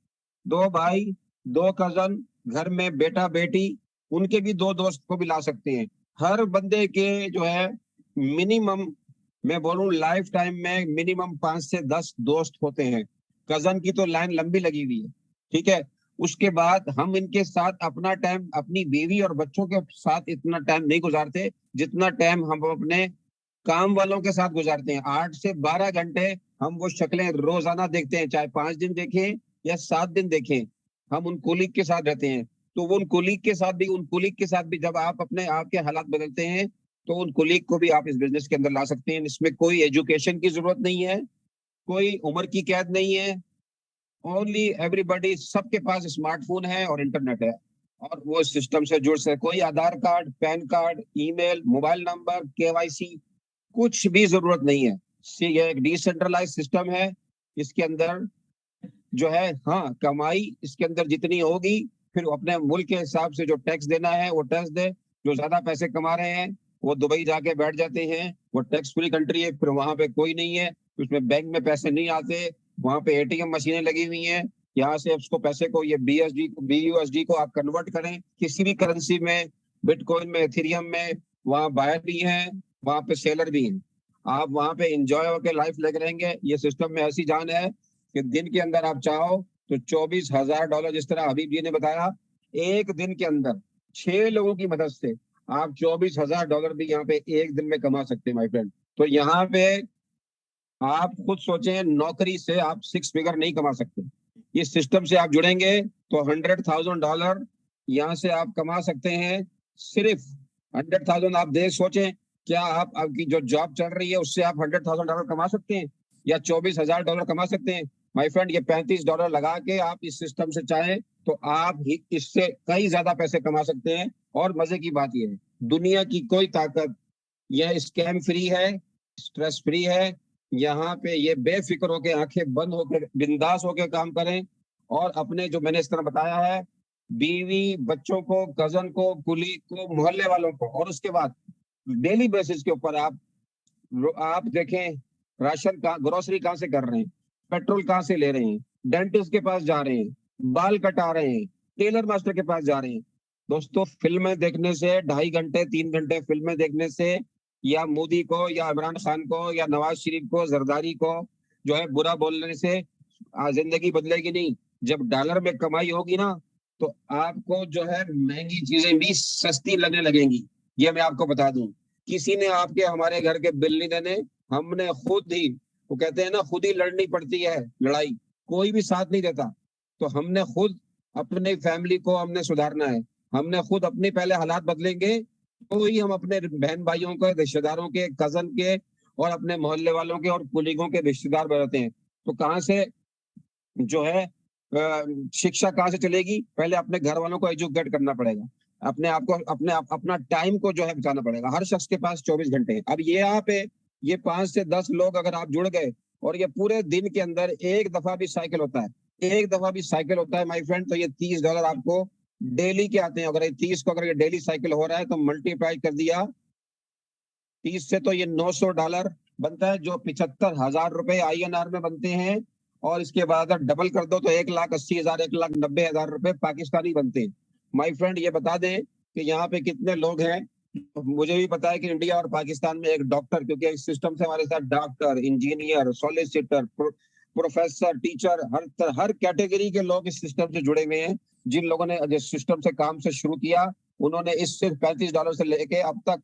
2 भाई, 2 कजन, घर में बेटा बेटी, उनके भी 2 दोस्त को भी ला सकते हैं। हर बंदे के जो है मिनिमम, मैं बोलूं लाइफ टाइम में मिनिमम 5 से 10 दोस्त होते हैं। कजन की तो लाइन लंबी लगी हुई है, ठीक है। उसके बाद हम इनके साथ अपना टाइम, अपनी बीवी और बच्चों के साथ इतना टाइम नहीं गुजारते जितना टाइम हम अपने काम वालों के साथ गुजारते हैं। 8 से 12 घंटे हम वो शक्लें रोजाना देखते हैं, चाहे 5 दिन देखें या 7 दिन देखें, हम उन कोलीग के साथ रहते हैं। तो वो उन कोलीग के साथ भी जब आप अपने आप के हालात बदलते हैं, तो उन कोलीग को भी आप इस बिजनेस के अंदर ला सकते हैं। इसमें कोई एजुकेशन की जरूरत नहीं है, कोई उम्र की कैद नहीं है। ओनली एवरीबॉडी, सबके पास स्मार्टफोन है और इंटरनेट है, और वो सिस्टम से जुड़ सकते। कोई Aadhaar card, PAN card, email, mobile number, KYC, कुछ भी जरूरत नहीं है। ये एक डिसेंट्रलाइज सिस्टम है। इसके अंदर जो है, हाँ, कमाई इसके अंदर जितनी होगी, फिर अपने मुल्क के हिसाब से जो टैक्स देना है वो टैक्स दे। जो ज्यादा पैसे कमा रहे हैं वो दुबई जाके बैठ जाते हैं, वो टैक्स फ्री कंट्री है, फिर वहां पे कोई नहीं है, उसमें बैंक में पैसे नहीं आते, वहां पे एटीएम मशीनें लगी हुई हैं। यहाँ से उसको पैसे को, ये बीएसडी को, बीयूएसडी को आप कन्वर्ट करें किसी भी करेंसी में, बिटकॉइन में, एथेरियम में, वहाँ बायर भी है, वहां पे सेलर भी है। आप वहां पे इंजॉय होकर लाइफ लेके रहेंगे। ये सिस्टम में ऐसी जान है कि दिन के अंदर आप चाहो तो $24,000, जिस तरह हबीब जी ने बताया, एक दिन के अंदर 6 लोगों की मदद से आप $24,000 भी यहाँ पे एक दिन में कमा सकते हैं माय फ्रेंड। तो यहाँ पे आप खुद सोचें, नौकरी से आप 6 फिगर नहीं कमा सकते। इस सिस्टम से आप जुड़ेंगे तो $100,000 यहाँ से आप कमा सकते हैं। सिर्फ 100,000 आप दे सोचें, क्या आप, आपकी जो जॉब चल रही है उससे आप $100,000 कमा सकते हैं या $24,000 कमा सकते हैं? माय फ्रेंड, ये $35 लगा के आप इस सिस्टम से चाहें तो आप ही इससे कई ज्यादा पैसे कमा सकते हैं। और मजे की बात यह है, दुनिया की कोई ताकत, यह स्कैम फ्री है, स्ट्रेस फ्री है। यहाँ पे ये बेफिक्र होके, आंखें बंद होकर, बिंदास होके काम करें। और अपने, जो मैंने इस तरह बताया है, बीवी, बच्चों को, कजन को, कुलीग को, मोहल्ले वालों को, और उसके बाद डेली बेसिस के ऊपर आप देखें, राशन का, ग्रोसरी कहाँ से कर रहे हैं, पेट्रोल कहाँ से ले रहे हैं, डेंटिस्ट के पास जा रहे हैं, बाल कटा रहे हैं, टेलर मास्टर के पास जा रहे हैं। दोस्तों, फिल्में देखने से, 2.5 घंटे 3 घंटे फिल्में देखने से, या मोदी को या इमरान खान को या नवाज शरीफ को, जरदारी को जो है बुरा बोलने से जिंदगी बदलेगी नहीं। जब डॉलर में कमाई होगी ना, तो आपको जो है महंगी चीजें भी सस्ती लगने लगेंगी। ये मैं आपको बता दूं, किसी ने आपके, हमारे घर के बिल नहीं देने, हमने खुद ही, वो कहते हैं ना, खुद ही लड़नी पड़ती है लड़ाई, कोई भी साथ नहीं देता। तो हमने खुद अपने फैमिली को हमने सुधारना है। हमने खुद अपने पहले हालात बदलेंगे तो ही हम अपने बहन भाइयों के, रिश्तेदारों के, कजन के, और अपने मोहल्ले वालों के और कुलीगों के रिश्तेदार बनते हैं। तो कहाँ से जो है शिक्षा कहाँ से चलेगी? पहले अपने घर वालों को एजुकेट करना पड़ेगा, अपने आप को, अपना टाइम को जो है बचाना पड़ेगा। हर शख्स के पास 24 घंटे हैं। अब ये यहाँ पे ये 5 से 10 लोग अगर आप जुड़ गए, और ये पूरे दिन के अंदर एक दफा भी साइकिल होता है, एक दफा भी साइकिल होता है माय फ्रेंड, तो ये $30 आपको डेली के आते हैं। अगर ये 30 को, अगर ये डेली साइकिल हो रहा है तो मल्टीप्लाई कर दिया 30 से, तो ये $900 बनता है, जो 75,000 रुपए INR में बनते हैं। और इसके बाद अगर डबल कर दो तो 1,80,000, 1,90,000 रुपए पाकिस्तानी बनते हैं। माय फ्रेंड, ये बता दें कि यहाँ पे कितने लोग हैं। मुझे भी पता है कि इंडिया और पाकिस्तान में एक डॉक्टर, क्योंकि इस सिस्टम से हमारे साथ doctor, engineer, solicitor, professor, teacher, हर कैटेगरी के लोग इस सिस्टम से जुड़े हुए हैं। जिन लोगों ने जिस सिस्टम से काम से शुरू किया, उन्होंने इस सिर्फ $35 से लेके अब तक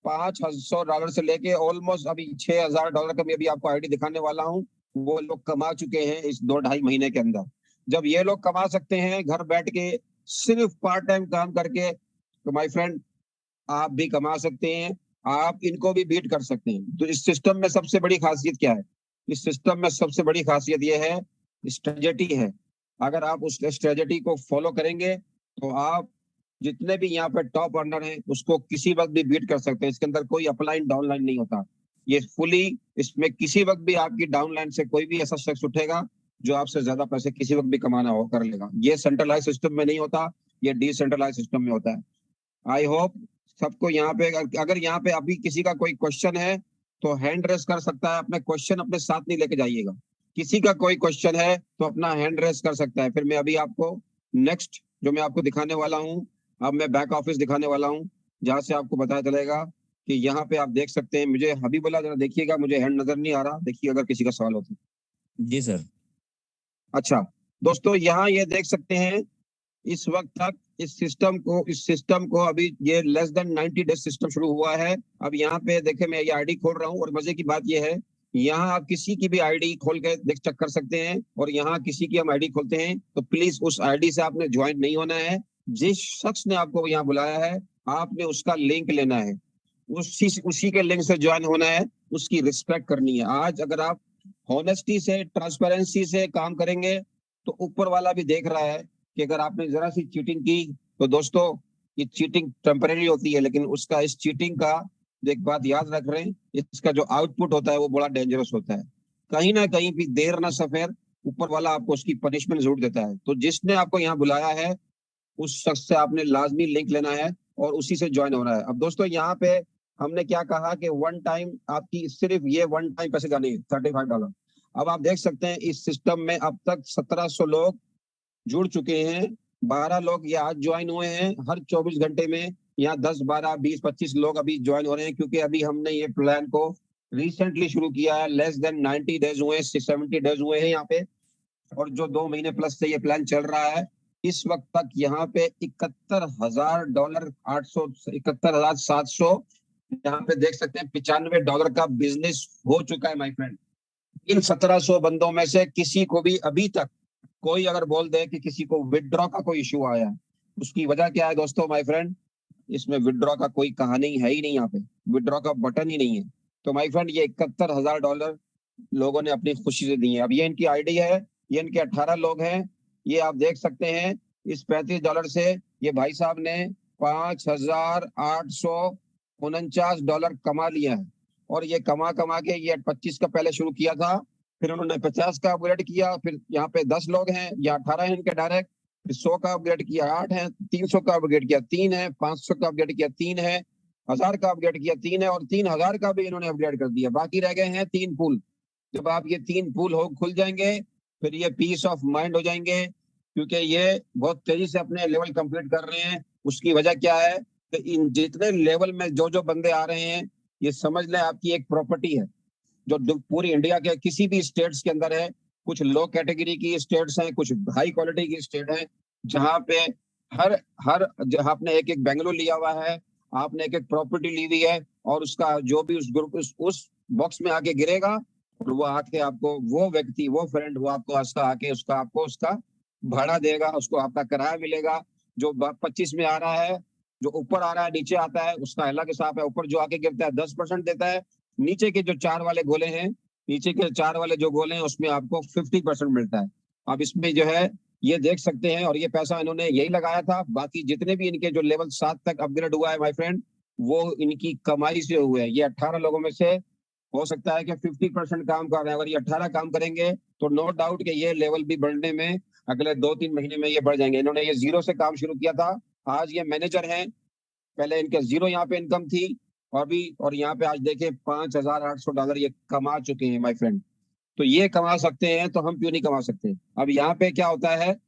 $500 से लेके ऑलमोस्ट अभी $6,000 का मैं अभी आपको आईडी दिखाने वाला हूँ, वो लोग कमा चुके हैं इस 2-2.5 महीने के अंदर। जब ये लोग कमा सकते हैं घर बैठ के, सिर्फ पार्ट टाइम काम करके, तो माय फ्रेंड, आप भी कमा सकते हैं, आप इनको भी बीट कर सकते हैं। तो इस सिस्टम में सबसे बड़ी खासियत क्या है? इस सिस्टम में सबसे बड़ी खासियत यह है, स्ट्रेटेजी है। अगर आप उस स्ट्रेटेजी को फॉलो करेंगे तो आप जितने भी यहाँ पे टॉप अर्नर हैं उसको किसी वक्त भी बीट कर सकते हैं। इसके अंदर कोई अपलाइन डाउनलाइन नहीं होता। ये फुली, इसमें किसी वक्त भी आपकी डाउनलाइन से कोई भी ऐसा शख्स उठेगा जो आपसे ज्यादा पैसे किसी वक्त भी कमाना हो कर लेगा। ये सेंट्रलाइज सिस्टम में नहीं होता, ये डिसेंट्रलाइज सिस्टम में होता है। आई होप सबको यहाँ पे, अगर यहाँ पे अभी किसी का कोई क्वेश्चन है तो हैंड रेस कर सकता है। अपने क्वेश्चन अपने साथ नहीं लेके जाइएगा। किसी का कोई क्वेश्चन है तो अपना हैंड रेस कर सकता है। फिर मैं अभी आपको नेक्स्ट जो मैं आपको दिखाने वाला हूँ, अब मैं बैक ऑफिस दिखाने वाला हूँ, जहाँ से आपको पता चलेगा कि यहाँ पे आप देख सकते हैं। मुझे हबीबुल्लाह जरा देखिएगा, मुझे हैंड नजर नहीं आ रहा, देखिए अगर किसी का सवाल हो तो। जी सर। अच्छा दोस्तों, यहाँ ये देख सकते हैं इस वक्त तक इस सिस्टम को अभी ये लेस देन 90 डेज सिस्टम शुरू हुआ है। अब यहाँ पे देखे, मैं ये आईडी खोल रहा हूँ, और मजे की बात ये है यहाँ आप किसी की भी आईडी खोल के देख चेक कर सकते हैं, और यहाँ किसी की हम आईडी खोलते हैं तो प्लीज उस आईडी से आपने ज्वाइन नहीं होना है। जिस शख्स ने आपको यहाँ बुलाया है आपने उसका लिंक लेना है, उसी के लिंक से ज्वाइन होना है, उसकी रिस्पेक्ट करनी है। आज अगर आप हॉनेस्टी से, ट्रांसपेरेंसी से काम करेंगे तो ऊपर वाला भी देख रहा है कि अगर आपने जरा सी चीटिंग की तो दोस्तों ये चीटिंग टेम्परेरी होती है, लेकिन उसका, इस चीटिंग का एक बात याद रख रहे हैं, इसका जो आउटपुट होता है वो बड़ा डेंजरस होता है। कहीं ना कहीं भी देर ना सफेर ऊपर वाला आपको उसकी पनिशमेंट जरूर देता है। तो जिसने आपको यहाँ बुलाया है उस शख्स से आपने लाजमी लिंक लेना है और उसी से ज्वाइन होना है। अब दोस्तों यहाँ पे हमने क्या कहा कि वन टाइम आपकी सिर्फ ये वन टाइम पैसे जानी है $35। अब आप देख सकते हैं इस सिस्टम में अब तक 1700 लोग जुड़ चुके हैं, 12 लोग ये आज ज्वाइन हुए हैं। हर 24 घंटे में यहाँ 10, 12, 20, 25 लोग अभी ज्वाइन हो रहे हैं, क्योंकि अभी हमने ये प्लान को रिसेंटली शुरू किया है। लेस देन 90 डेज हुए, 70 डेज हुए हैं यहाँ पे, और जो 2 महीने प्लस से ये प्लान चल रहा है। इस वक्त तक यहाँ पे $71,000 800 71,700 यहाँ पे देख सकते हैं $95 का बिजनेस हो चुका है माय फ्रेंड। इन 1700 बंदों में से किसी को भी अभी तक कोई अगर बोल दे कि किसी को विदड्रॉ का कोई इशू आया है, उसकी वजह क्या है दोस्तों माय फ्रेंड, इसमें विदड्रॉ का कोई कहानी है ही नहीं, यहाँ पे विदड्रॉ का बटन ही नहीं है। तो माय फ्रेंड ये $71,000 लोगों ने अपनी खुशी से दी है। अब ये इनकी आईडी है, ये इनके 18 लोग हैं, ये आप देख सकते हैं। इस $35 से ये भाई साहब ने $5,849 कमा लिया है, और ये कमा कमा के ये 25 का पहले शुरू किया था, फिर उन्होंने 50 का अपग्रेड किया, फिर यहाँ पे 10 लोग हैं या 18 हैं इनके डायरेक्ट, फिर 100 का अपग्रेड किया 8 है, 300 का अपग्रेड किया 3 है, 500 का अपग्रेड किया 3 है, 1000 का अपग्रेड किया 3 है, और 3000 का भी इन्होंने अपग्रेड कर दिया। बाकी रह गए हैं 3 पूल। जब आप ये 3 पूल हो खुल जाएंगे फिर ये पीस ऑफ माइंड हो जाएंगे, क्योंकि ये बहुत तेजी से अपने लेवल कंप्लीट कर रहे हैं। उसकी वजह क्या है कि इन जितने लेवल में जो जो बंदे आ रहे हैं, ये समझ लें आपकी एक प्रॉपर्टी है जो पूरी इंडिया के किसी भी स्टेट्स के अंदर है। कुछ लो कैटेगरी की स्टेट्स हैं, कुछ हाई क्वालिटी की स्टेट है, जहां पे हर हर जहां आपने एक एक बेंगलुरु लिया हुआ है, आपने एक एक प्रॉपर्टी ली हुई है, और उसका जो भी उस ग्रुप उस बॉक्स में आके गिरेगा, और वो आके आपको, वो व्यक्ति, वो फ्रेंड, वो आपको उसका आके उसका आपको उसका भाड़ा देगा, उसको आपका किराया मिलेगा। जो 25 में आ रहा है, जो ऊपर आ रहा है नीचे आता है, उसका अलग हिसाब है। ऊपर जो आके गिरता है 10% देता है, नीचे के जो 4 वाले गोले हैं, नीचे के 4 वाले जो गोले हैं उसमें आपको 50% मिलता है। अब इसमें जो है ये देख सकते हैं, और ये पैसा इन्होंने यही लगाया था। बाकी जितने भी इनके जो लेवल 7 तक अपग्रेड हुआ है माय फ्रेंड, वो इनकी कमाई से हुए हैं। ये 18 लोगों में से हो सकता है कि 50% काम कर रहे हैं। अगर ये 18 काम करेंगे तो नो डाउट कि ये लेवल भी बढ़ने में अगले 2-3 महीने में ये बढ़ जाएंगे। इन्होंने ये 0 से काम शुरू किया था, आज ये मैनेजर हैं। पहले इनके 0 यहाँ पे इनकम थी, और यहाँ पे आज देखें $5,800 ये कमा चुके हैं माय फ्रेंड। तो ये कमा सकते हैं तो हम क्यों नहीं कमा सकते। अब यहाँ पे क्या होता है,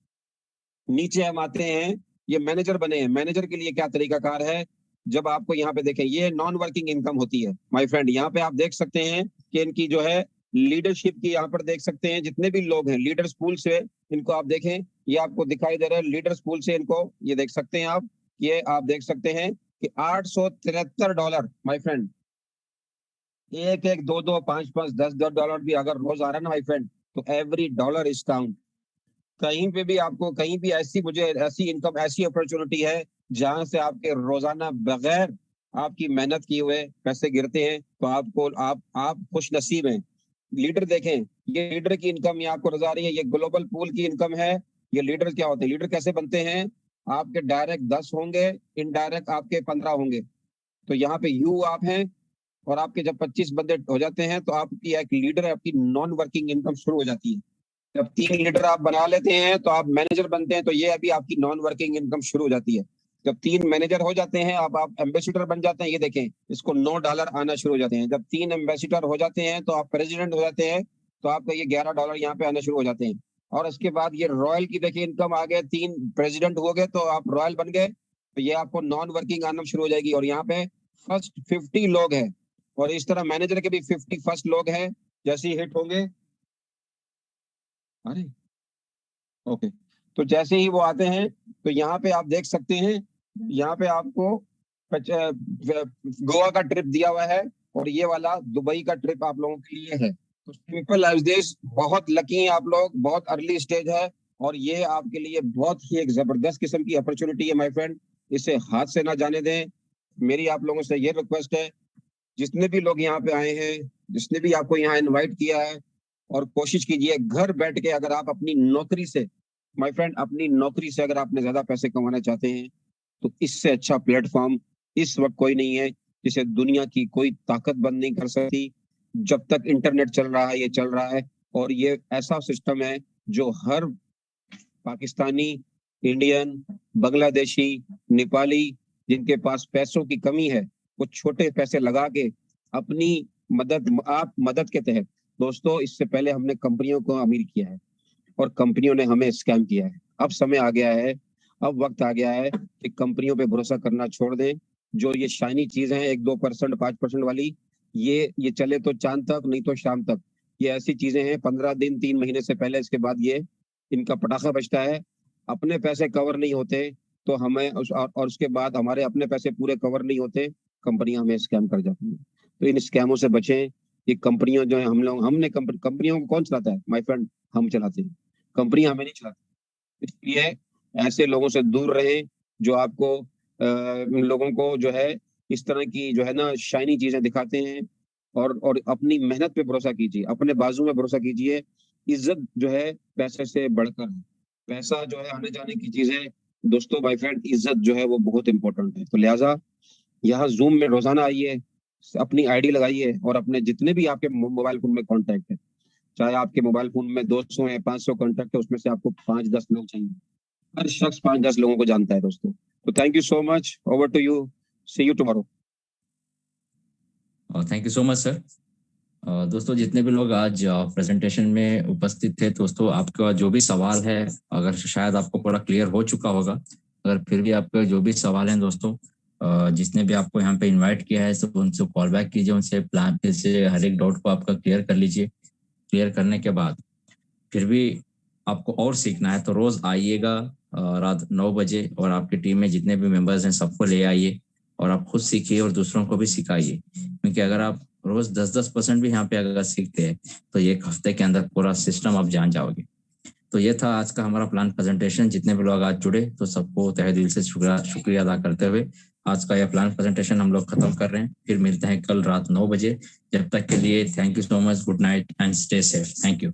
नीचे हम आते हैं, ये मैनेजर बने हैं। मैनेजर के लिए क्या तरीकाकार है, जब आपको यहाँ पे देखें, ये नॉन वर्किंग इनकम होती है माय फ्रेंड। यहाँ पे आप देख सकते हैं कि इनकी जो है लीडरशिप की, यहाँ पर देख सकते हैं जितने भी लोग हैं लीडर्स पूल से, इनको आप देखें, ये आपको दिखाई दे रहा है लीडर्स पूल से, इनको ये देख सकते हैं आप, ये आप देख सकते हैं कि $873 माय फ्रेंड, एक एक, दो दो, पांच पांच, $10 भी अगर रोज आ रहा है ना माय फ्रेंड, तो एवरी डॉलर इज काउंट। कहीं पे भी आपको, कहीं भी ऐसी, मुझे ऐसी इनकम, ऐसी अपॉर्चुनिटी है जहां से आपके रोजाना बगैर आपकी मेहनत किए हुए पैसे गिरते हैं, तो आपको, आप खुश नसीब हैं। लीडर देखें, ये लीडर की इनकम ये आपको नजर आ रही है, ये ग्लोबल पूल की इनकम है। ये लीडर क्या होते हैं, लीडर कैसे बनते हैं, आपके डायरेक्ट 10 होंगे, इनडायरेक्ट आपके 15 होंगे। तो यहाँ पे यू आप हैं, और आपके जब 25 बंदे हो जाते हैं तो आपकी एक लीडर, आपकी नॉन वर्किंग इनकम शुरू हो जाती है। जब 3 लीडर आप बना लेते हैं तो आप मैनेजर बनते हैं, तो ये अभी आपकी नॉन वर्किंग इनकम शुरू हो जाती है। जब 3 मैनेजर हो जाते हैं, अब आप एम्बेसडर बन जाते हैं, ये देखें, इसको $9 आना शुरू हो जाते हैं। जब 3 एम्बेसडर हो जाते हैं तो आप प्रेसिडेंट हो जाते हैं, तो आपको ये $11 यहाँ पे आना शुरू हो जाते हैं। और उसके बाद ये रॉयल की देखिए इनकम आ गए, 3 प्रेसिडेंट हो गए तो आप रॉयल बन गए, तो ये आपको नॉन वर्किंग आना शुरू हो जाएगी। और यहाँ पे फर्स्ट 50 लोग हैं, और इस तरह मैनेजर के भी 50 फर्स्ट लोग हैं। जैसे ही हिट होंगे, अरे ओके, तो जैसे ही वो आते हैं तो यहाँ पे आप देख सकते हैं, यहाँ पे आपको गोवा का ट्रिप दिया हुआ है, और ये वाला दुबई का ट्रिप आप लोगों के लिए है। तो सिंपल एज दिस, बहुत लकी हैं आप लोग, बहुत अर्ली स्टेज है और ये आपके लिए बहुत ही एक जबरदस्त किस्म की अपॉर्चुनिटी है माय फ्रेंड, इसे हाथ से ना जाने दें। मेरी आप लोगों से ये रिक्वेस्ट है, जितने भी लोग यहाँ पे आए हैं, जिसने भी आपको यहाँ इनवाइट किया है, और कोशिश कीजिए घर बैठ के, अगर आप अपनी नौकरी से माय फ्रेंड, अपनी नौकरी से अगर आपने ज्यादा पैसे कमाना चाहते हैं तो इससे अच्छा प्लेटफॉर्म इस वक्त कोई नहीं है, जिसे दुनिया की कोई ताकत बंद नहीं कर सकती। जब तक इंटरनेट चल रहा है ये चल रहा है, और ये ऐसा सिस्टम है जो हर पाकिस्तानी, इंडियन, बांग्लादेशी, नेपाली जिनके पास पैसों की कमी है, वो छोटे पैसे लगा के अपनी आप मदद के तहत, दोस्तों इससे पहले हमने कंपनियों को अमीर किया है और कंपनियों ने हमें स्कैम किया है। अब समय आ गया है, अब वक्त आ गया है कि कंपनियों पे भरोसा करना छोड़ दें। जो ये शाइनी चीजें हैं 1-2%, 5% वाली, ये चले तो चांद तक, नहीं तो शाम तक। ये ऐसी चीजें हैं 15 दिन, 3 महीने से पहले, इसके बाद ये इनका पटाखा बजता है। अपने पैसे कवर नहीं होते तो हमें और उसके बाद हमारे अपने पैसे पूरे कवर नहीं होते, कंपनियां हमें स्कैम कर जाती हैं। तो इन स्कैमों से बचें। ये कंपनियों जो है, हमने कंपनियों को कौन चलाता है माय फ्रेंड? हम चलाते हैं, कंपनियां हमें नहीं चलाती। इसलिए ऐसे लोगों से दूर रहें जो आपको लोगों को जो है इस तरह की जो है ना शाइनी चीजें दिखाते हैं। और अपनी मेहनत पे भरोसा कीजिए, अपने बाजू में भरोसा कीजिए। इज्जत जो है पैसे से बढ़कर है। पैसा जो है आने जाने की चीज है दोस्तों, माय फ्रेंड, इज्जत जो है वो बहुत इंपॉर्टेंट है। तो लिहाजा यहाँ जूम में रोजाना आइए, अपनी आईडी लगाइए और अपने जितने भी आपके मोबाइल फोन में कॉन्टैक्ट है, चाहे आपके मोबाइल फोन में 200 है, 500 कॉन्टैक्ट है, उसमें से आपको 5-10 लोग चाहिए। हर शख्स 5-10 लोगों को जानता है दोस्तों। तो thank you so much, over to you, see you tomorrow. Thank you so much sir. दोस्तों जितने भी लोग आज प्रेजेंटेशन में उपस्थित थे, दोस्तों आपका जो भी सवाल है, अगर शायद आपको पूरा क्लियर हो चुका होगा, अगर फिर भी आपके जो भी सवाल हैं दोस्तों, जिसने भी आपको यहाँ पे इनवाइट किया है, तो उनसे कॉल बैक कीजिए, उनसे प्लान से हर एक डाउट को आपका क्लियर कर लीजिए। क्लियर करने के बाद फिर भी आपको और सीखना है तो रोज आइएगा रात 9 बजे, और आपकी टीम में जितने भी मेंबर्स हैं सबको ले आइए और आप खुद सीखिए और दूसरों को भी सिखाइए। क्योंकि अगर आप रोज 10% भी यहाँ पे अगर सीखते हैं तो एक हफ्ते के अंदर पूरा सिस्टम आप जान जाओगे। तो ये था आज का हमारा प्लान प्रेजेंटेशन। जितने भी लोग आज जुड़े तो सबको तहे दिल से शुक्रिया अदा करते हुए आज का यह प्लान प्रेजेंटेशन हम लोग खत्म कर रहे हैं। फिर मिलते हैं कल रात 9 बजे। जब तक के लिए thank you so much, good night and stay safe. Thank you.